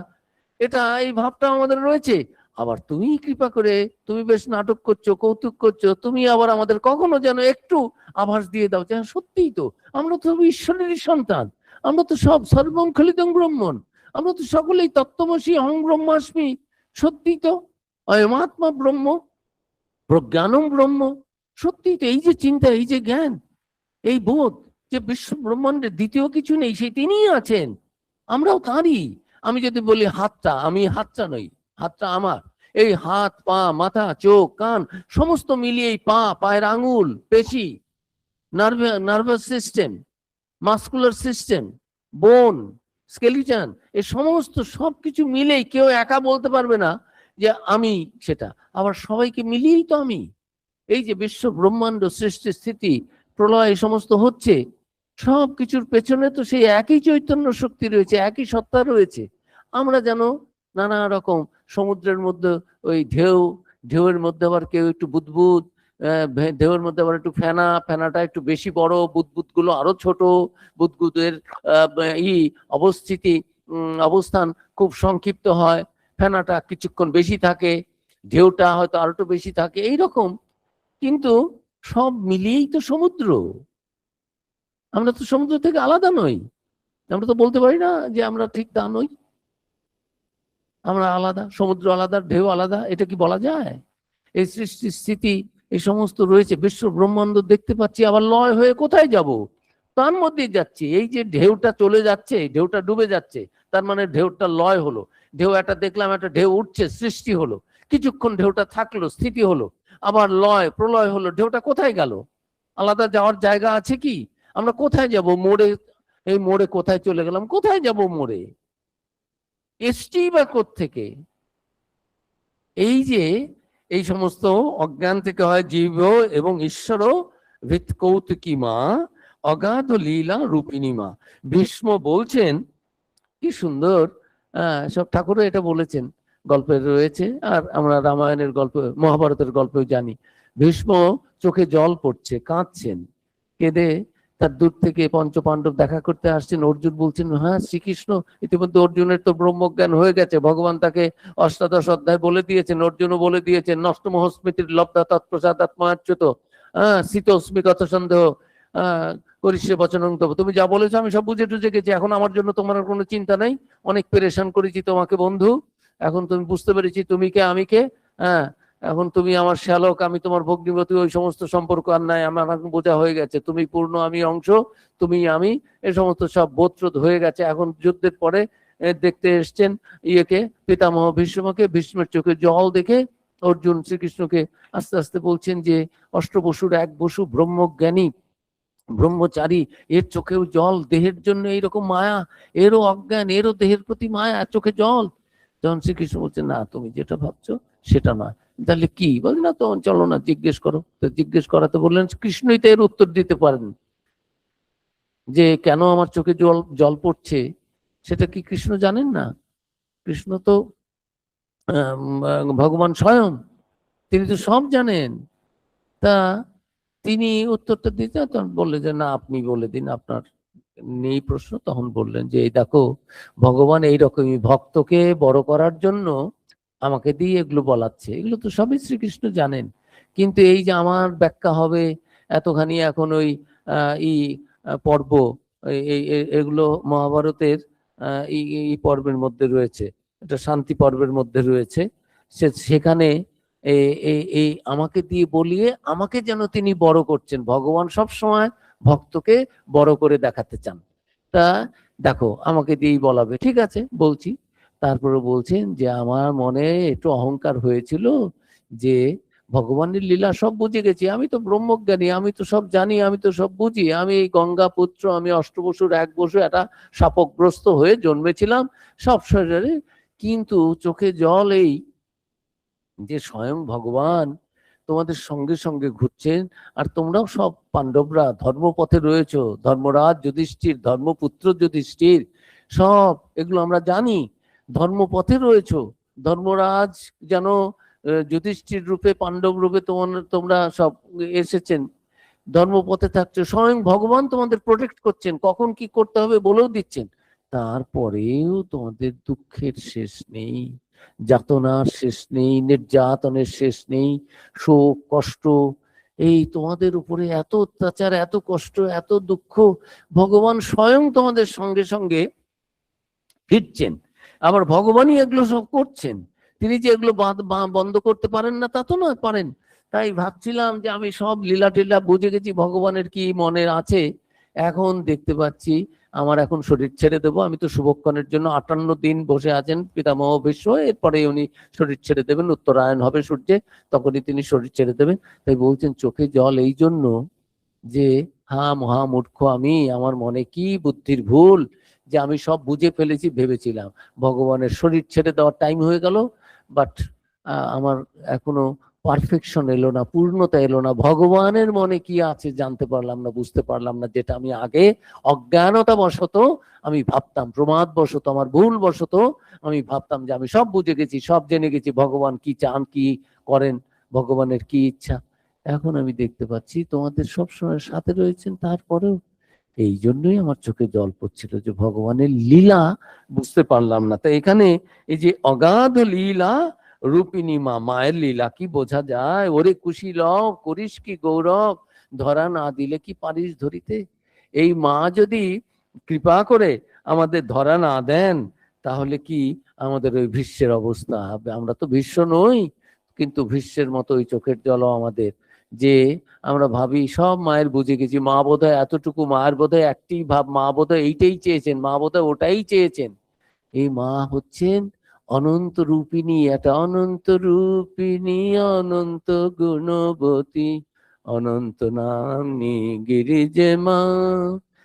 এটা এই ভাবটা আমাদের রয়েছে। আবার তুমি কৃপা করে, তুমি বেশ নাটক করছো, কৌতুক করছো, তুমি আবার আমাদের কখনো যেন একটু আভাস দিয়ে দাও যে সত্যিই তো আমরা তো ঈশ্বরেরই সন্তান, আমরা তো সব সর্বং খলিতং ব্রহ্মণ, আমরা তো সকলেই তত্ত্বমসি অহং ব্রহ্মাস্মি, সত্যি তো অয়মাত্মা ব্রহ্ম, প্রজ্ঞানম ব্রহ্ম। সত্যি তো এই যে চিন্তা, এই যে জ্ঞান, এই বোধ যে বিশ্ব ব্রহ্মাণ্ডের দ্বিতীয় কিছু নেই, সেই তিনিই আছেন, আমরাও তাঁরই। আমি যদি বলি হাতটা, আমি হাতটা নই, হাতটা আমার। এই হাত, পা, মাথা, চোখ, কান সমস্ত মিলিয়ে পা, পায়ের আঙুল, পেশি, নার্ভাস সিস্টেম, মাস্কুলার সিস্টেম, বোন, স্কেলিটন, এই সমস্ত সবকিছু মিলেই কেউ একা বলতে পারবে না যে আমি সেটা। আবার সবাইকে মিলিয়েই তো আমি। এই যে বিশ্ব ব্রহ্মাণ্ড সৃষ্টি স্থিতি প্রলয় সমস্ত হচ্ছে, সব কিছুর পেছনে তো সেই একই চৈতন্য শক্তি রয়েছে, একই সত্তা রয়েছে। আমরা যেন নানা রকম সমুদ্রের মধ্যে ওই ঢেউ, ঢেউয়ের মধ্যে আবার কেউ একটু বুদবুদ, ঢেউয়ের মধ্যে আবার একটু ফেনা, ফেনাটা একটু বেশি বড়, বুদবুদ গুলো আরো ছোট, বুদবুদের অবস্থিতি অবস্থান খুব সংক্ষিপ্ত হয়, ফেনাটা কিছুক্ষণ বেশি থাকে, ঢেউটা হয়তো আরো একটু বেশি থাকে, এইরকম। কিন্তু সব মিলিয়েই তো সমুদ্র, আমরা তো সমুদ্র থেকে আলাদা নই। আমরা তো বলতে পারি না যে আমরা ঠিক তা নই, আমরা আলাদা, সমুদ্র আলাদা, ঢেউ আলাদা, এটা কি বলা যায়? এই সৃষ্টি স্থিতি এই সমস্ত রয়েছে, বিশ্ব ব্রহ্মাণ্ড দেখতে পাচ্ছি, আবার লয় হয়ে কোথায় যাব? তার মধ্যেই যাচ্ছি। এই যে ঢেউটা চলে যাচ্ছে, ঢেউটা ডুবে যাচ্ছে, তার মানে ঢেউটা লয় হলো। ঢেউ একটা দেখলাম, একটা ঢেউ উঠছে, সৃষ্টি হলো, কিছুক্ষণ ঢেউটা থাকলো, স্থিতি হলো, আবার লয় প্রলয় হলো, ঢেউটা কোথায় গেল? আলাদা যাওয়ার জায়গা আছে কি? আমরা কোথায় যাব? মোড়ে, এই মোড়ে কোথায় চলে গেলাম? কোথায় যাব মোড়ে? এসছি বা কোত্থেকে? এই যে এই সমস্ত অজ্ঞান থেকে হয় জীব এবং ঈশ্বর ভিত কৌতুকী মা অগাধ লীলা রূপিণী মা। ভীষ্ম বলছেন, কি সুন্দর সব ঠাকুরও এটা বলেছেন, গল্পে রয়েছে, আর আমরা রামায়ণের গল্প, মহাভারতের গল্পেও জানি। ভীষ্ম চোখে জল পড়ছে, কাঁদছেন, কেঁদে তার দূর থেকে পঞ্চপাণ্ডব দেখা করতে আসছেন। অর্জুন বলছেন, হ্যাঁ শ্রীকৃষ্ণ, ইতিমধ্যে অর্জুনের তো ব্রহ্মজ্ঞান হয়ে গেছে, ভগবান তাকে অষ্টাদশ অধ্যায় বলে দিয়েছেন, অর্জুনও বলে দিয়েছেন, নষ্ট মহস্মৃতির লব্ধা তৎপ্রসাদ আত্মাচ্যুত শীতস্মি কত সন্দেহ করিষ্যে বচনং তব। তুমি যা বলেছো আমি সব বুঝে টুঝে গেছি, এখন আমার জন্য তোমার কোনো চিন্তা নাই, অনেক পেরেশান করেছি তোমাকে বন্ধু, এখন তুমি বুঝতে পেরেছি তুমি কে আমি কে। হ্যাঁ, এখন তুমি আমার শ্যালক, আমি তোমার ভগ্নিপতি, ওই সমস্ত সম্পর্ক আর নাই, আমার এখন বোঝা হয়ে গেছে, তুমি পূর্ণ আমি অংশ, তুমি আমি, এই সমস্ত সব বোধ হয়ে গেছে। এখন যুদ্ধের পরে দেখতে এসছেন ইয়েকে, পিতামহ ভীষ্মকে। ভীষ্মের চোখে জল দেখে অর্জুন শ্রীকৃষ্ণকে আস্তে আস্তে বলছেন যে অষ্টবসুর এক বসু ব্রহ্মজ্ঞানী ব্রহ্মচারী, এর চোখেও জল, দেহের জন্য এইরকম মায়া, এরও অজ্ঞান, এরও দেহের প্রতি মায়া, চোখে জল। তখন শ্রীকৃষ্ণ বলছে, না তুমি যেটা ভাবছো সেটা নয়। তাহলে কি বলি, না তখন চলো না জিজ্ঞেস করো। তো জিজ্ঞেস করাতে বললেন, কৃষ্ণই তো এর উত্তর দিতে পারেন, যে কেন আমার চোখে জল জল পড়ছে সেটা কি কৃষ্ণ জানেন না? কৃষ্ণ তো ভগবান স্বয়ং, তিনি তো সব জানেন। তা তিনি উত্তরটা দিতে, তখন বললেন যে না আপনি বলে দিন, আপনার নেই প্রশ্ন। তখন বললেন যে এই দেখো, ভগবান এইরকমই ভক্তকে বড় করার জন্য আমাকে দিয়ে এগুলো বলাচ্ছে, এগুলো তো সবই শ্রীকৃষ্ণ জানেন, কিন্তু এই যে আমার ব্যাখ্যা হবে এতখানি এখন ওই ই পর্ব, এগুলো মহাভারতের এই পর্বের মধ্যে রয়েছে, এটা শান্তি পর্বের মধ্যে রয়েছে। সেখানে এই আমাকে দিয়ে বলিয়ে আমাকে যেন তিনি বড় করছেন। ভগবান সব সময় ভক্তকে বড় করে দেখাতে চান। তা দেখো আমাকে দিয়েই বলাবে, ঠিক আছে বলছি। তারপরে বলছেন যে আমার মনে একটু অহংকার হয়েছিল যে ভগবানের লীলা সব বুঝে গেছি, আমি তো ব্রহ্মজ্ঞানী, আমি তো সব জানি, আমি তো সব বুঝি, আমি এই গঙ্গা পুত্র, আমি অষ্টবসুর এক বসু একটা শাপগ্রস্ত হয়ে জন্মেছিলাম সব শরীরে, কিন্তু চোখে জল এই যে স্বয়ং ভগবান তোমাদের সঙ্গে সঙ্গে ঘুরছেন, আর তোমরাও সব পাণ্ডবরা ধর্মপথে রয়েছো, ধর্মরাজ যুধিষ্ঠির, ধর্মপুত্র যুধিষ্ঠির, সব এগুলো আমরা জানি, ধর্মপথে রয়েছো। ধর্মরাজ যেন যুধিষ্ঠির রূপে, পাণ্ডব রূপে তোমরা সব এসেছেন, ধর্মপথে থাকছো, স্বয়ং ভগবান তোমাদের প্রোটেক্ট করছেন, কখন কি করতে হবে বলেও দিচ্ছেন। তারপরেও তোমাদের দুঃখের শেষ নেই, যাতনার শেষ নেই, নির্যাতনের শেষ নেই, শোক কষ্ট, এই তোমাদের উপরে এত অত্যাচার, এত কষ্ট, এত দুঃখ, ভগবান স্বয়ং তোমাদের সঙ্গে সঙ্গে ফিরছেন। আবার ভগবানই এগুলো সব করছেন, তিনি যে এগুলো বন্ধ করতে পারেন না তা তো নয়, পারেন। তাই ভাবছিলাম যে আমি সব লীলা টিলা বুঝে গেছি, ভগবানের কি মনে আছে। এখন দেখতে পাচ্ছি আমার এখন শরীর ছেড়ে দেবো, আমি তো শুভক্ষণের জন্য 58 দিন বসে আছেন পিতামহ ভীষ্ম, এরপরে উনি শরীর ছেড়ে দেবেন, উত্তরায়ণ হবে সূর্যে, তখনই তিনি শরীর ছেড়ে দেবেন। তাই বলছেন চোখে জল এই জন্য যে হা মহামূর্খ আমি, আমার মনে কি বুদ্ধির ভুল যে আমি সব বুঝে ফেলেছি, ভেবেছিলাম ভগবানের শরীর ছেড়ে দেওয়ার টাইম হয়ে গেল, বাট আমার এখনো পারফেকশন এলো না, পূর্ণতা এলো না, ভগবানের মনে কি আছে জানতে পারলাম না, বুঝতে পারলাম না, যেটা আমি আগে অজ্ঞানতা বশত আমি ভাবতাম, প্রমাদ বশত, আমার ভুল বশত আমি ভাবতাম যে আমি সব বুঝে গেছি, সব জেনে গেছি, ভগবান কি চান, কি করেন, ভগবানের কি ইচ্ছা। এখন আমি দেখতে পাচ্ছি তোমাদের সবসময় সাথে রয়েছেন, তারপরেও এই জন্যই আমার চোখে জল পড়ছিল যে ভগবানের লীলা বুঝতে পারলাম না। তো এখানে এই যে অগাধ লীলা রূপিণী মা, মায়ের লীলা কি বোঝা যায়? ওরে কুশীল করিস কি গৌরব, ধরা না দিলে কি পারিস ধরিতে। এই মা যদি কৃপা করে আমাদের ধরা না দেন, তাহলে কি আমাদের ওই ভীষ্মের অবস্থা হবে? আমরা তো ভীষ্ম নই, কিন্তু ভীষ্মের মতো ওই চোখের জলও আমাদের, যে আমরা ভাবি সব মায়ের বুঝে গেছি, মা বোধহয় এতটুকু, মায়ের বোধহয় একটি ভাব, মা বোধহয় এইটাই চেয়েছেন, মা বোধহয় ওটাই চেয়েছেন। এই মা হচ্ছেন অনন্ত রূপিণী, একটা অনন্ত রূপিণী, অনন্ত গুণবতী, অনন্ত নামনি গিরিজে মা।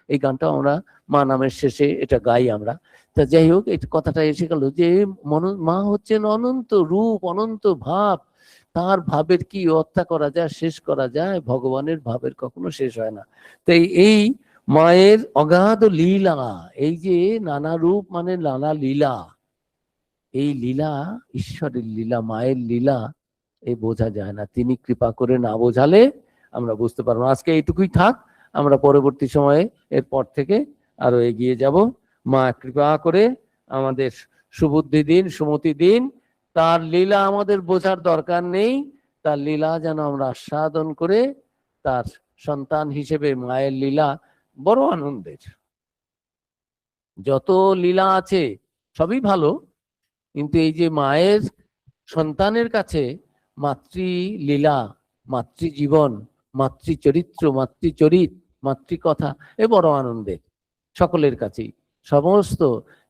এই গানটা আমরা মা নামের শেষে এটা গাই আমরা। তা যাই হোক, এই কথাটা এসে গেল যে মা হচ্ছেন অনন্ত রূপ, অনন্ত ভাব, তার ভাবের কি হত্যা করা যায়, শেষ করা যায়? ভগবানের ভাবের কখনো শেষ হয় না। তাই এই মায়ের অগাধ লীলা, এই যে নানা রূপ মানে নানা লীলা, এই লীলা ঈশ্বরের লীলা, মায়ের লীলা, এই বোঝা যায় না, তিনি কৃপা করে না বোঝালে আমরা বুঝতে পারবো না। আজকে এইটুকুই থাক, আমরা পরবর্তী সময়ে এরপর থেকে আরো এগিয়ে যাব। মা কৃপা করে আমাদের সুবুদ্ধি দিন, সুমতি দিন, তার লীলা আমাদের বোঝার দরকার নেই, তার লীলা যেন আমরা আস্বাদন করে, তার সন্তান হিসেবে মায়ের লীলা বড় আনন্দের। যত লীলা আছে সবই ভালো, কিন্তু এই যে মায়ের সন্তানের কাছে মাতৃলীলা, মাতৃজীবন, মাতৃচরিত্র, মাতৃচরিত, মাতৃকথা এ বড় আনন্দের সকলের কাছেই। সমস্ত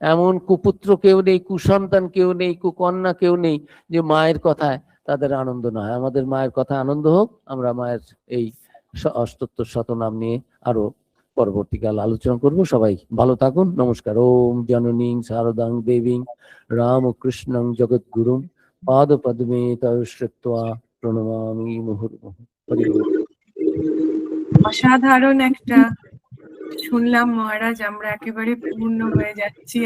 এমন কুপুত্র কেউ নেই, কুসন্তান কেউ নেই, কুকন্যা কেউ নেই যে মায়ের কথায় তাদের আনন্দ না হয়। আমাদের মায়ের কথা আনন্দ হোক। আমরা মায়ের এই অষ্টোত্তর শতনাম নিয়ে আরো পরবর্তীকাল আলোচনা করব। সবাই ভালো থাকুন, নমস্কার। ওম জননীং শারদাং দেবীং রামকৃষ্ণং জগদ্গুরুং পাদ পদ্মে তৎশ্রিত্বা প্রণমামি মুহুর্মুহুঃ। হরি ওম। অসাধারণ একটা শুনলাম মহারাজ, আমরা একেবারে পূর্ণ হয়ে যাচ্ছি।